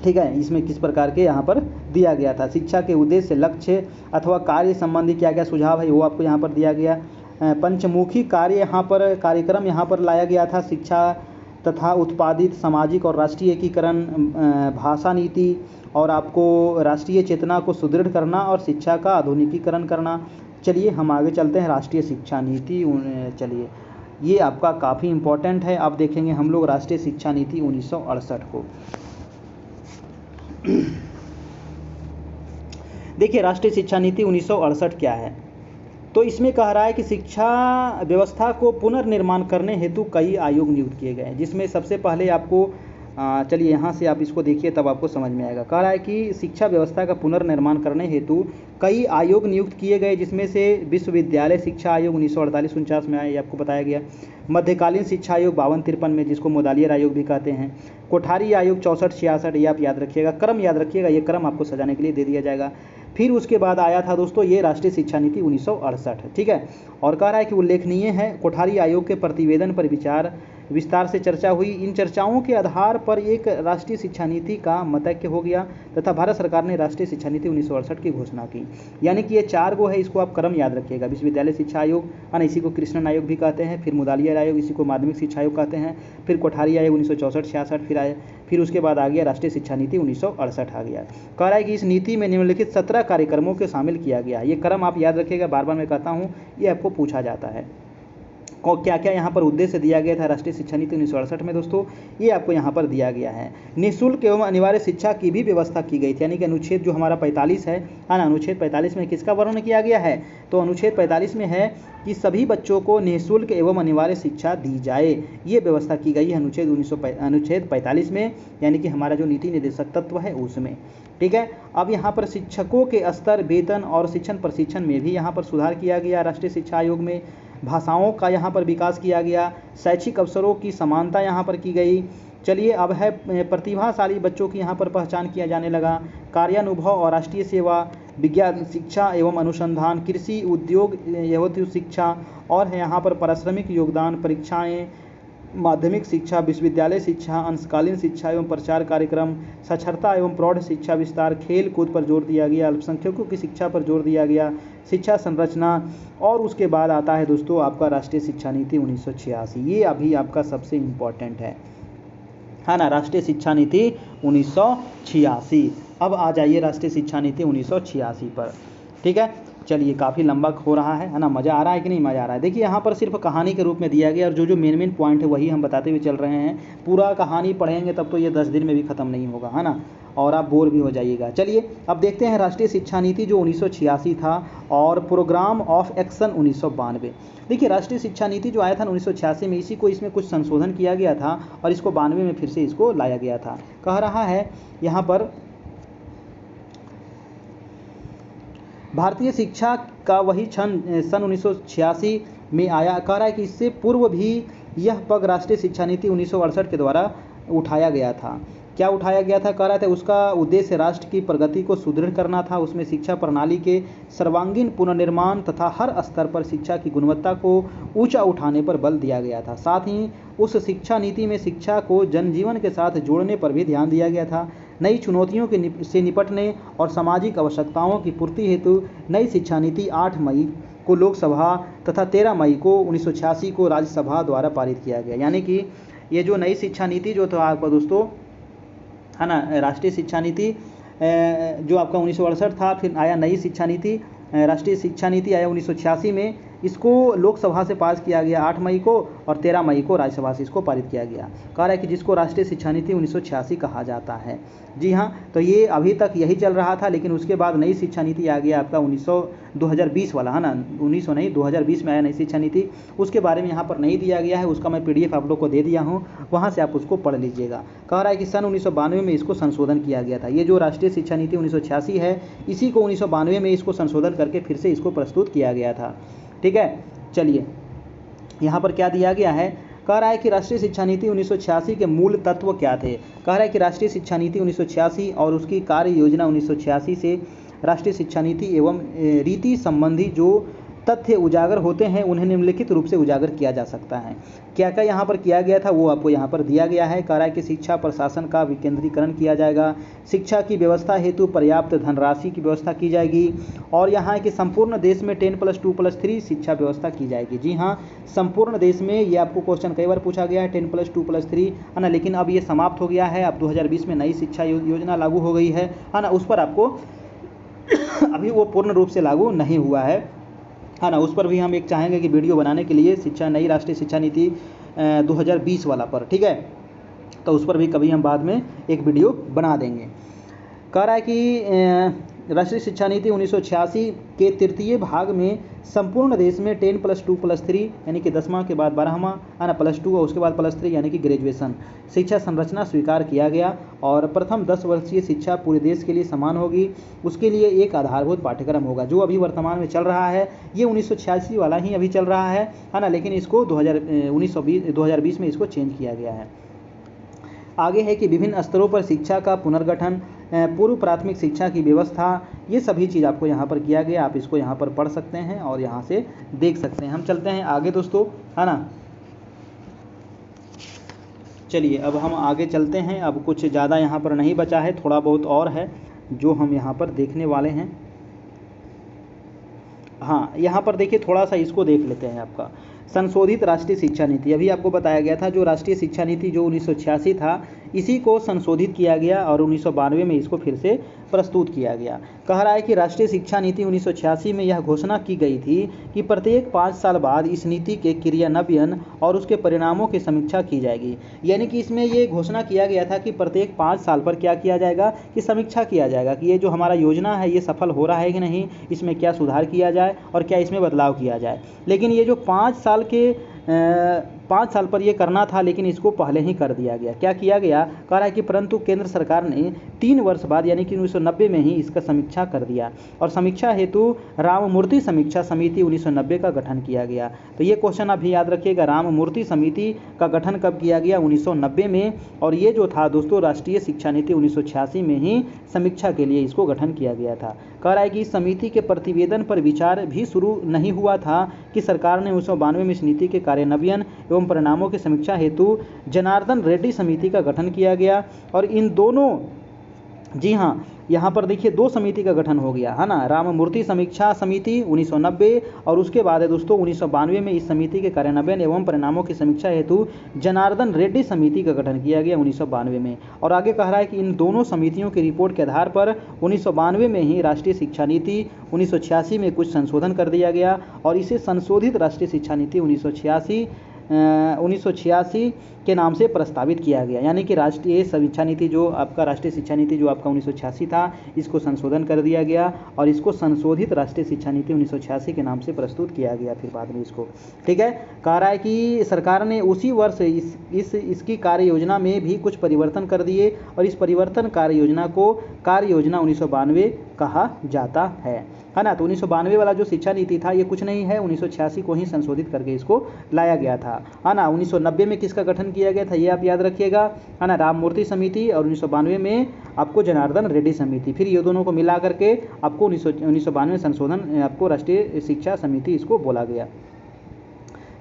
ठीक है, इसमें किस प्रकार के यहाँ पर दिया गया था। शिक्षा के उद्देश्य, लक्ष्य अथवा कार्य संबंधी क्या क्या सुझाव है वो आपको यहाँ पर दिया गया। पंचमुखी कार्यक्रम यहाँ पर लाया गया था। शिक्षा तथा उत्पादित सामाजिक और राष्ट्रीय एकीकरण, भाषा नीति और आपको राष्ट्रीय चेतना को सुदृढ़ करना और शिक्षा का आधुनिकीकरण करना। चलिए हम आगे चलते हैं। राष्ट्रीय शिक्षा नीति, चलिए ये आपका काफ़ी इम्पोर्टेंट है। अब देखेंगे हम लोग राष्ट्रीय शिक्षा नीति 1968 को। देखिए राष्ट्रीय शिक्षा नीति 1968 क्या है। तो इसमें कह रहा है कि शिक्षा व्यवस्था को पुनर्निर्माण करने हेतु कई आयोग नियुक्त किए गए, जिसमें सबसे पहले आपको चलिए यहाँ से आप इसको देखिए तब आपको समझ में आएगा। कह रहा है कि शिक्षा व्यवस्था का पुनर्निर्माण करने हेतु कई आयोग नियुक्त किए गए, जिसमें से विश्वविद्यालय शिक्षा आयोग 1948-49 में आया, ये आपको बताया गया। मध्यकालीन शिक्षा आयोग 52-53 में, जिसको मोदालियर आयोग भी कहते हैं। कोठारी आयोग 64-66, ये आप याद रखिएगा, क्रम याद रखिएगा, ये क्रम आपको सजाने के लिए दे दिया जाएगा। फिर उसके बाद आया था दोस्तों ये राष्ट्रीय शिक्षा नीति 1968। ठीक है, और कह रहा है कि उल्लेखनीय है कोठारी आयोग के प्रतिवेदन पर विस्तार से चर्चा हुई। इन चर्चाओं के आधार पर एक राष्ट्रीय शिक्षा नीति का मतैक्य हो गया तथा भारत सरकार ने राष्ट्रीय शिक्षा नीति 1968 की घोषणा की। यानी कि ये 4 गो है, इसको आप क्रम याद रखिएगा। विश्वविद्यालय शिक्षा आयोग, है ना, इसी को कृष्णन आयोग भी कहते हैं। फिर मोदालियर आयोग, इसी को माध्यमिक शिक्षा आयोग कहते हैं। फिर कोठारी आयोग 1964-66 फिर उसके बाद आ गया राष्ट्रीय शिक्षा नीति 1968 आ गया। कह रहा है कि इस नीति में निम्नलिखित 17 कार्यक्रमों को शामिल किया गया। ये क्रम आप याद रखिएगा, बार बार मैं कहता हूँ, ये आपको पूछा जाता है। क्या क्या यहाँ पर उद्देश्य दिया गया था राष्ट्रीय शिक्षा नीति 1968 में दोस्तों, ये आपको यहाँ पर दिया गया है। निःशुल्क एवं अनिवार्य शिक्षा की भी व्यवस्था की गई थी, यानी कि अनुच्छेद जो हमारा 45 है ना, अनुच्छेद 45 में किसका वर्णन किया गया है। तो अनुच्छेद 45 में है कि सभी बच्चों को निःशुल्क एवं अनिवार्य शिक्षा दी जाए, ये व्यवस्था की गई है अनुच्छेद 45 में, यानी कि हमारा जो नीति निर्देशक तत्व है उसमें। ठीक है, अब यहाँ पर शिक्षकों के स्तर, वेतन और शिक्षण प्रशिक्षण में भी यहाँ पर सुधार किया गया राष्ट्रीय शिक्षा आयोग में। भाषाओं का यहाँ पर विकास किया गया, शैक्षिक अवसरों की समानता यहाँ पर की गई। चलिए अब है प्रतिभाशाली बच्चों की यहाँ पर पहचान किया जाने लगा। कार्यानुभव और राष्ट्रीय सेवा, विज्ञान शिक्षा एवं अनुसंधान, कृषि उद्योग एवं शिक्षा, और है यहाँ पर पारिश्रमिक योगदान, परीक्षाएं, माध्यमिक शिक्षा, विश्वविद्यालय शिक्षा, अंशकालीन शिक्षा एवं प्रचार कार्यक्रम, साक्षरता एवं प्रौढ़ शिक्षा विस्तार, खेल कूद पर जोर दिया गया, अल्पसंख्यकों की शिक्षा पर जोर दिया गया, शिक्षा संरचना। और उसके बाद आता है दोस्तों आपका राष्ट्रीय शिक्षा नीति 1986, ये अभी आपका सबसे इम्पोर्टेंट है ना, राष्ट्रीय शिक्षा नीति 1986। अब आ जाइए राष्ट्रीय शिक्षा नीति 1986 पर। ठीक है, चलिए काफ़ी लंबा हो रहा है ना, मज़ा आ रहा है कि नहीं मज़ा आ रहा है। देखिए यहाँ पर सिर्फ कहानी के रूप में दिया गया और जो जो मेन पॉइंट है वही हम बताते हुए चल रहे हैं। पूरा कहानी पढ़ेंगे तब तो ये 10 दिन में भी ख़त्म नहीं होगा, है ना, और आप बोर भी हो जाइएगा। चलिए अब देखते हैं राष्ट्रीय शिक्षा नीति जो 1986 था और प्रोग्राम ऑफ एक्शन 1992। देखिए राष्ट्रीय शिक्षा नीति जो आया था 1986 में, इसी को इसमें कुछ संशोधन किया गया था और इसको 92 में फिर से इसको लाया गया था। कह रहा है यहाँ पर भारतीय शिक्षा का वही सन 1986 में आया। कह रहा है कि इससे पूर्व भी यह पग राष्ट्रीय शिक्षा नीति 1968 के द्वारा उठाया गया था। क्या उठाया गया था? कह रहा था उसका उद्देश्य राष्ट्र की प्रगति को सुदृढ़ करना था। उसमें शिक्षा प्रणाली के सर्वांगीण पुनर्निर्माण तथा हर स्तर पर शिक्षा की गुणवत्ता को ऊंचा उठाने पर बल दिया गया था। साथ ही उस शिक्षा नीति में शिक्षा को जनजीवन के साथ जोड़ने पर भी ध्यान दिया गया था। नई चुनौतियों से निपटने और सामाजिक आवश्यकताओं की पूर्ति हेतु नई शिक्षा नीति 8 मई को लोकसभा तथा 13 मई को 1986 को राज्यसभा द्वारा पारित किया गया। यानी कि ये जो नई शिक्षा नीति जो था आपका दोस्तों, है ना, राष्ट्रीय शिक्षा नीति जो आपका 1968 था, फिर आया नई शिक्षा नीति, राष्ट्रीय शिक्षा नीति आया 1986 में। इसको लोकसभा से पास किया गया 8 मई को और 13 मई को राज्यसभा से इसको पारित किया गया। कह रहा है कि जिसको राष्ट्रीय शिक्षा नीति 1986 कहा जाता है। जी हाँ, तो ये अभी तक यही चल रहा था, लेकिन उसके बाद नई शिक्षा नीति आ गया आपका 2020 वाला, है ना, 1900 नहीं 2020 में आया नई शिक्षा नीति। उसके बारे में यहाँ पर नहीं दिया गया है, उसका मैं PDF आप लोग को दे दिया हूँ, वहाँ से आप उसको पढ़ लीजिएगा। कह रहा है कि सन 1992 में इसको संशोधन किया गया था। ये जो राष्ट्रीय शिक्षा नीति 1986 है, इसी को 1992 में इसको संशोधन करके फिर से इसको प्रस्तुत किया गया था। ठीक है, चलिए यहाँ पर क्या दिया गया है। कह रहा है कि राष्ट्रीय शिक्षा नीति 1986 के मूल तत्व क्या थे। कह रहा है कि राष्ट्रीय शिक्षा नीति 1986 और उसकी कार्य योजना 1986 से राष्ट्रीय शिक्षा नीति एवं रीति संबंधी जो तथ्य उजागर होते हैं उन्हें निम्नलिखित रूप से उजागर किया जा सकता है। क्या क्या यहाँ पर किया गया था वो आपको यहाँ पर दिया गया है। कह रहा है कि शिक्षा प्रशासन का विकेंद्रीकरण किया जाएगा, शिक्षा की व्यवस्था हेतु पर्याप्त धनराशि की व्यवस्था की जाएगी, और यहाँ है कि संपूर्ण देश में 10+2+3 शिक्षा व्यवस्था की जाएगी। जी हाँ, संपूर्ण देश में, ये आपको क्वेश्चन कई बार पूछा गया है 10+2+3, है ना, लेकिन अब ये समाप्त हो गया है। अब 2020 में नई शिक्षा योजना लागू हो गई है ना, उस पर आपको अभी वो पूर्ण रूप से लागू नहीं हुआ है ना, उस पर भी हम एक चाहेंगे कि वीडियो बनाने के लिए शिक्षा नई राष्ट्रीय शिक्षा नीति 2020 वाला पर, ठीक है, तो उस पर भी कभी हम बाद में एक वीडियो बना देंगे। कह रहा है कि राष्ट्रीय शिक्षा नीति 1986 के तृतीय भाग में संपूर्ण देश में 10+2+3 यानी कि 10वां के बाद 12वां, है ना, +2 और उसके बाद +3 यानी कि ग्रेजुएशन शिक्षा संरचना स्वीकार किया गया, और प्रथम 10 वर्षीय शिक्षा पूरे देश के लिए समान होगी। उसके लिए एक आधारभूत पाठ्यक्रम होगा। जो अभी वर्तमान में चल रहा है ये 1986 वाला ही अभी चल रहा है ना, लेकिन इसको 2020 में इसको चेंज किया गया है। आगे है कि विभिन्न स्तरों पर शिक्षा का पुनर्गठन, पूर्व प्राथमिक शिक्षा की व्यवस्था, ये सभी चीज़ आपको यहाँ पर किया गया। आप इसको यहाँ पर पढ़ सकते हैं और यहाँ से देख सकते हैं। हम चलते हैं आगे दोस्तों, है ना। चलिए अब हम आगे चलते हैं। अब कुछ ज़्यादा यहाँ पर नहीं बचा है, थोड़ा बहुत और है जो हम यहाँ पर देखने वाले हैं। हाँ, यहाँ पर देखिए थोड़ा सा इसको देख लेते हैं। आपका संशोधित राष्ट्रीय शिक्षा नीति, अभी आपको बताया गया था जो राष्ट्रीय शिक्षा नीति जो 1986 था, इसी को संशोधित किया गया और 1992 में इसको फिर से प्रस्तुत किया गया। कह रहा है कि राष्ट्रीय शिक्षा नीति 1986 में यह घोषणा की गई थी कि प्रत्येक 5 साल बाद इस नीति के क्रियान्वयन और उसके परिणामों की समीक्षा की जाएगी। यानी कि इसमें ये घोषणा किया गया था कि प्रत्येक 5 साल पर क्या किया जाएगा कि समीक्षा किया जाएगा कि ये जो हमारा योजना है ये सफल हो रहा है कि नहीं, इसमें क्या सुधार किया जाए और क्या इसमें बदलाव किया जाए। लेकिन ये जो 5 साल पर ये करना था, लेकिन इसको पहले ही कर दिया गया। क्या किया गया, कह रहा है कि परंतु केंद्र सरकार ने 3 वर्ष बाद यानी कि 1990 में ही इसका समीक्षा कर दिया, और समीक्षा हेतु राममूर्ति समीक्षा समिति 1990 का गठन किया गया। तो ये क्वेश्चन आप भी याद रखिएगा, राममूर्ति समिति का गठन कब किया गया, 1990 में, और ये जो था दोस्तों राष्ट्रीय शिक्षा नीति 1986 में ही समीक्षा के लिए इसको गठन किया गया था। कह रहा है कि इस समिति के प्रतिवेदन पर विचार भी शुरू नहीं हुआ था कि सरकार ने 1992 में इस नीति के कार्यान्वयन एवं परिणामों की समीक्षा हेतु जनार्दन रेड्डी समिति का गठन किया गया। और इन दोनों, जी हाँ, यहाँ पर देखिए 2 समिति का गठन हो गया है ना, राममूर्ति समीक्षा समिति 1990 और उसके बाद है दोस्तों 1992 में इस समिति के कार्यान्वयन एवं परिणामों की समीक्षा हेतु जनार्दन रेड्डी समिति का गठन किया गया 1992 में। और आगे कह रहा है कि इन दोनों समितियों की रिपोर्ट के आधार पर 1992 में ही राष्ट्रीय शिक्षा नीति 1986 में कुछ संशोधन कर दिया गया और इसे संशोधित राष्ट्रीय शिक्षा नीति 1986 के नाम से प्रस्तावित किया गया। यानी कि राष्ट्रीय शिक्षा नीति जो आपका 1986 था, इसको संशोधन कर दिया गया और इसको संशोधित राष्ट्रीय शिक्षा नीति 1986 के नाम से प्रस्तुत किया गया फिर बाद में इसको। ठीक है, कह रहा है कि सरकार ने उसी वर्ष इसकी कार्य योजना में भी कुछ परिवर्तन कर दिए और इस परिवर्तन कार्य योजना को कार्य योजना 1992 कहा जाता है ना। तो 1992 वाला जो शिक्षा नीति था ये कुछ नहीं है, 1986 को ही संशोधित करके इसको लाया गया था, है ना। 1990 में किसका गठन किया गया था ये आप याद रखिएगा, है ना, राममूर्ति समिति, और 1992 में आपको जनार्दन रेड्डी समिति। फिर ये दोनों को मिला करके आपको 1992 संशोधन आपको राष्ट्रीय शिक्षा समिति इसको बोला गया।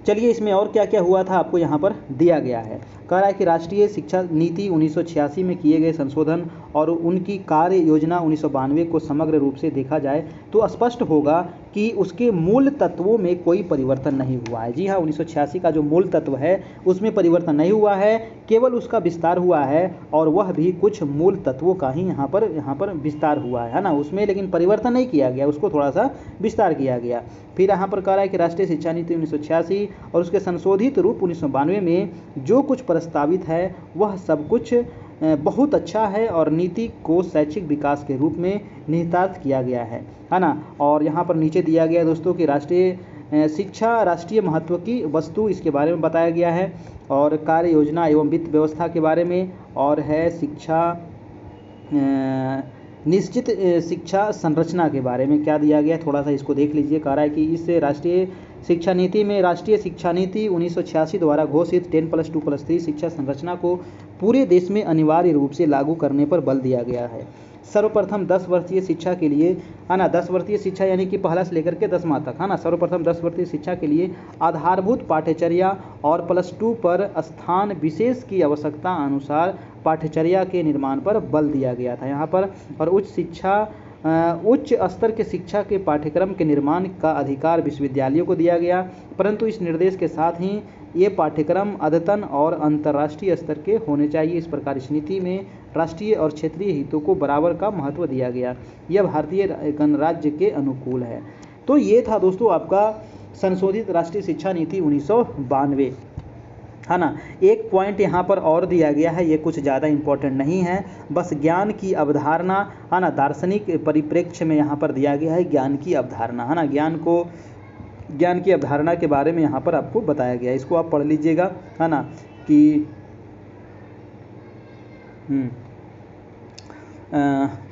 चलिए इसमें और क्या क्या हुआ था आपको यहाँ पर दिया गया है। कह रहा है कि राष्ट्रीय शिक्षा नीति 1986 में किए गए संशोधन और उनकी कार्य योजना 1992 को समग्र रूप से देखा जाए तो स्पष्ट होगा कि उसके मूल तत्वों में कोई परिवर्तन नहीं हुआ है। जी हाँ, 1986 का जो मूल तत्व है उसमें परिवर्तन नहीं हुआ है, केवल उसका विस्तार हुआ है और वह भी कुछ मूल तत्वों का ही यहाँ पर विस्तार हुआ है ना, उसमें लेकिन परिवर्तन नहीं किया गया, उसको थोड़ा सा विस्तार किया गया। फिर यहाँ पर कह रहा है कि राष्ट्रीय शिक्षा नीति 1986 और उसके संशोधित रूप 1992 में जो कुछ प्रस्तावित है वह सब कुछ बहुत अच्छा है और नीति को शैक्षिक विकास के रूप में निहितार्थ किया गया है ना। और यहाँ पर नीचे दिया गया है दोस्तों कि राष्ट्रीय शिक्षा राष्ट्रीय महत्व की वस्तु, इसके बारे में बताया गया है और कार्य योजना एवं वित्त व्यवस्था के बारे में, और है शिक्षा निश्चित शिक्षा संरचना के बारे में क्या दिया गया, थोड़ा सा इसको देख लीजिए। कह रहा है कि इस राष्ट्रीय शिक्षा नीति में राष्ट्रीय शिक्षा नीति 1986 द्वारा घोषित 10+2+3 शिक्षा संरचना को पूरे देश में अनिवार्य रूप से लागू करने पर बल दिया गया है। सर्वप्रथम 10 वर्षीय शिक्षा के लिए, है ना, 10 वर्षीय शिक्षा यानी कि पहला से लेकर के 10वां तक, है ना, सर्वप्रथम 10 वर्षीय शिक्षा के लिए आधारभूत पाठ्यचर्या और +2 पर स्थान विशेष की आवश्यकता अनुसार पाठ्यचर्या के निर्माण पर बल दिया गया था यहाँ पर। और उच्च स्तर के शिक्षा के पाठ्यक्रम के निर्माण का अधिकार विश्वविद्यालयों को दिया गया, परंतु इस निर्देश के साथ ही ये पाठ्यक्रम अद्यतन और अंतर्राष्ट्रीय स्तर के होने चाहिए। इस प्रकार इस नीति में राष्ट्रीय और क्षेत्रीय हितों को बराबर का महत्व दिया गया। यह भारतीय गणराज्य के अनुकूल है। तो ये था दोस्तों आपका संशोधित राष्ट्रीय शिक्षा नीति 1992, है ना। एक पॉइंट यहाँ पर और दिया गया है, ये कुछ ज़्यादा इम्पोर्टेंट नहीं है, बस ज्ञान की अवधारणा, है ना, दार्शनिक परिप्रेक्ष्य में यहाँ पर दिया गया है ज्ञान की अवधारणा, है ना, ज्ञान की अवधारणा के बारे में यहाँ पर आपको बताया गया है। इसको आप पढ़ लीजिएगा, है ना, कि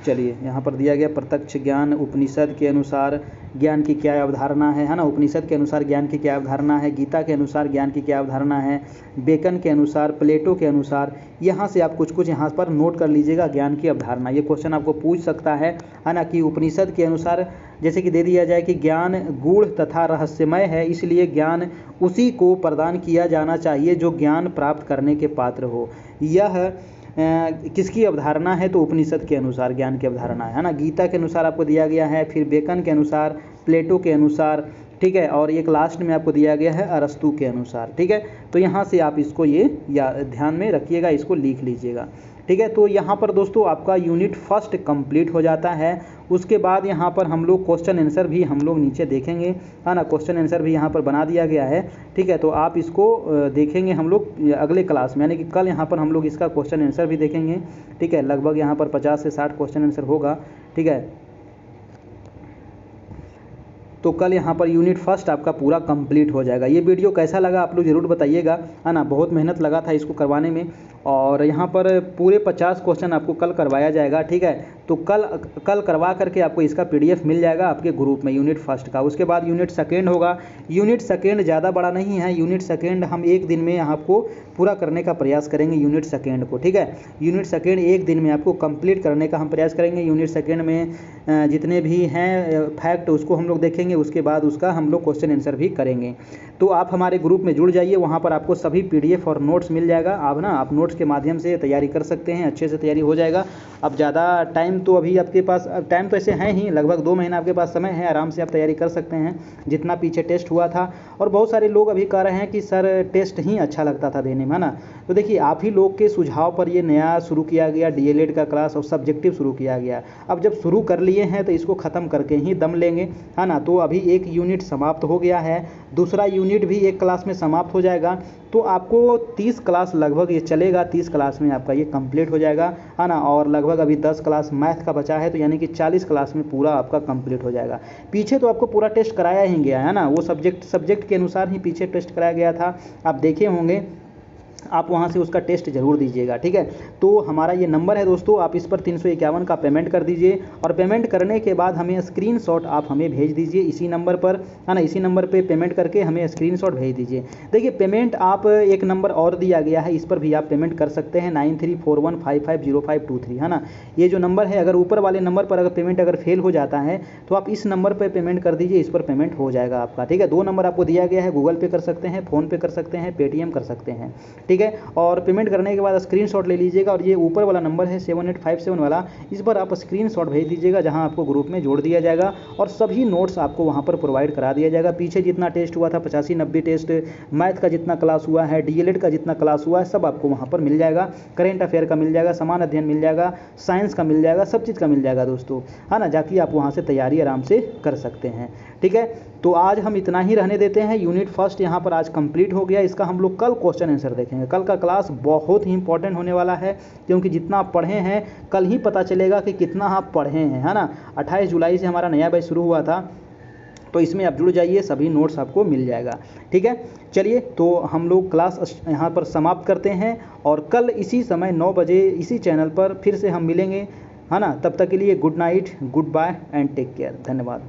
चलिए यहाँ पर दिया गया प्रत्यक्ष ज्ञान उपनिषद के अनुसार ज्ञान की क्या अवधारणा है ना, उपनिषद के अनुसार ज्ञान की क्या अवधारणा है, गीता के अनुसार ज्ञान की क्या अवधारणा है, बेकन के अनुसार, प्लेटो के अनुसार। यहाँ से आप कुछ यहाँ पर नोट कर लीजिएगा ज्ञान की अवधारणा। ये क्वेश्चन आपको पूछ सकता है ना, कि उपनिषद के अनुसार जैसे कि दे दिया जाए कि ज्ञान गूढ़ तथा रहस्यमय है, इसलिए ज्ञान उसी को प्रदान किया जाना चाहिए जो ज्ञान प्राप्त करने के पात्र हो। यह किसकी अवधारणा है, तो उपनिषद के अनुसार ज्ञान की अवधारणा है ना। गीता के अनुसार आपको दिया गया है, फिर बेकन के अनुसार, प्लेटो के अनुसार, ठीक है, और एक लास्ट में आपको दिया गया है अरस्तु के अनुसार। ठीक है, तो यहाँ से आप इसको ये ध्यान में रखिएगा, इसको लिख लीजिएगा। ठीक है, तो यहाँ पर दोस्तों आपका यूनिट फर्स्ट कंप्लीट हो जाता है। उसके बाद यहाँ पर हम लोग क्वेश्चन आंसर भी हम लोग नीचे देखेंगे, है ना, क्वेश्चन आंसर भी यहाँ पर बना दिया गया है। ठीक है, तो आप इसको देखेंगे हम लोग अगले क्लास में, यानी कि कल यहाँ पर हम लोग इसका क्वेश्चन आंसर भी देखेंगे। ठीक है, लगभग यहाँ पर 50 से 60 क्वेश्चन आंसर होगा। ठीक है, तो कल यहाँ पर यूनिट फर्स्ट आपका पूरा कंप्लीट हो जाएगा। ये वीडियो कैसा लगा आप लोग ज़रूर बताइएगा, है ना, बहुत मेहनत लगा था इसको करवाने में, और यहाँ पर पूरे 50 क्वेश्चन आपको कल करवाया जाएगा। ठीक है, तो कल करवा करके आपको इसका PDF मिल जाएगा आपके ग्रुप में यूनिट फर्स्ट का। उसके बाद यूनिट सेकेंड होगा। यूनिट सेकेंड ज़्यादा बड़ा नहीं है, यूनिट सेकेंड हम एक दिन में आपको पूरा करने का प्रयास करेंगे यूनिट सेकेंड को। ठीक है, यूनिट सेकेंड एक दिन में आपको कंप्लीट करने का हम प्रयास करेंगे। यूनिट सेकेंड में जितने भी हैं फैक्ट उसको हम लोग देखेंगे, उसके बाद उसका हम लोग क्वेश्चन आंसर भी करेंगे। तो आप हमारे ग्रुप में जुड़ जाइए, वहाँ पर आपको सभी PDF और नोट्स मिल जाएगा। आप नोट्स नोट्स के माध्यम से तैयारी कर सकते हैं, अच्छे से तैयारी हो जाएगा। अब ज़्यादा टाइम तो अभी आपके पास, टाइम तो ऐसे है ही, लगभग 2 महीना आपके पास समय है, आराम से आप तैयारी कर सकते हैं जितना पीछे टेस्ट हुआ था। और बहुत सारे लोग अभी कह रहे हैं कि सर टेस्ट ही अच्छा लगता था देने में, है ना। तो देखिए आप ही लोग के सुझाव पर ये नया शुरू किया गया डीएलएड का क्लास और सब्जेक्टिव शुरू किया गया। अब जब शुरू कर लिए हैं तो इसको ख़त्म करके ही दम लेंगे, है ना। तो अभी एक यूनिट समाप्त हो गया है, दूसरा यूनिट भी एक क्लास में समाप्त हो जाएगा। तो आपको 30 क्लास लगभग ये चलेगा, 30 क्लास में आपका ये कंप्लीट हो जाएगा, है ना। और लगभग अभी 10 क्लास मैथ का बचा है, तो यानी कि 40 क्लास में पूरा आपका कंप्लीट हो जाएगा। पीछे तो आपको पूरा टेस्ट कराया ही गया है ना, वो सब्जेक्ट के अनुसार ही पीछे टेस्ट कराया गया था, आप देखे होंगे। आप वहाँ से उसका टेस्ट जरूर दीजिएगा, ठीक है। तो हमारा ये नंबर है दोस्तों, आप इस पर 351 का पेमेंट कर दीजिए और पेमेंट करने के बाद हमें स्क्रीनशॉट आप हमें भेज दीजिए इसी नंबर पर, है ना। इसी नंबर पे पेमेंट करके हमें स्क्रीनशॉट भेज दीजिए। देखिए पेमेंट आप एक नंबर और दिया गया है, इस पर भी आप पेमेंट कर सकते हैं 9341550523, है ना। ये जो नंबर है, अगर ऊपर वाले नंबर पर अगर पेमेंट अगर फेल हो जाता है तो आप इस नंबर पर पेमेंट कर दीजिए, इस पर पेमेंट हो जाएगा आपका, ठीक है। 2 नंबर आपको दिया गया है, गूगल पे कर सकते हैं, फ़ोन पे कर सकते हैं, पेटीएम कर सकते हैं, ठीक है। और पेमेंट करने के बाद स्क्रीनशॉट ले लीजिएगा और ये ऊपर वाला नंबर है 7857 वाला, इस पर आप स्क्रीनशॉट भेज दीजिएगा, जहां आपको ग्रुप में जोड़ दिया जाएगा और सभी नोट्स आपको वहां पर प्रोवाइड करा दिया जाएगा। पीछे जितना टेस्ट हुआ था 85-90 टेस्ट, मैथ का जितना क्लास हुआ है, डीएलएड का जितना क्लास हुआ है, सब आपको वहाँ पर मिल जाएगा। करेंट अफेयर का मिल जाएगा, समान अध्ययन मिल जाएगा, साइंस का मिल जाएगा, सब चीज़ का मिल जाएगा दोस्तों, है ना। जाके आप वहाँ से तैयारी आराम से कर सकते हैं, ठीक है। तो आज हम इतना ही रहने देते हैं। यूनिट फर्स्ट यहाँ पर आज कंप्लीट हो गया, इसका हम लोग कल क्वेश्चन आंसर देखेंगे। कल का क्लास बहुत ही इंपॉर्टेंट होने वाला है, क्योंकि जितना आप पढ़े हैं कल ही पता चलेगा कि कितना आप पढ़े हैं, है ना। 28 जुलाई से हमारा नया बैच शुरू हुआ था, तो इसमें आप जुड़ जाइए, सभी नोट्स आपको मिल जाएगा, ठीक है। चलिए तो हम लोग क्लास यहाँ पर समाप्त करते हैं और कल इसी समय 9 बजे इसी चैनल पर फिर से हम मिलेंगे, है ना। तब तक के लिए good night, goodbye and take care, धन्यवाद।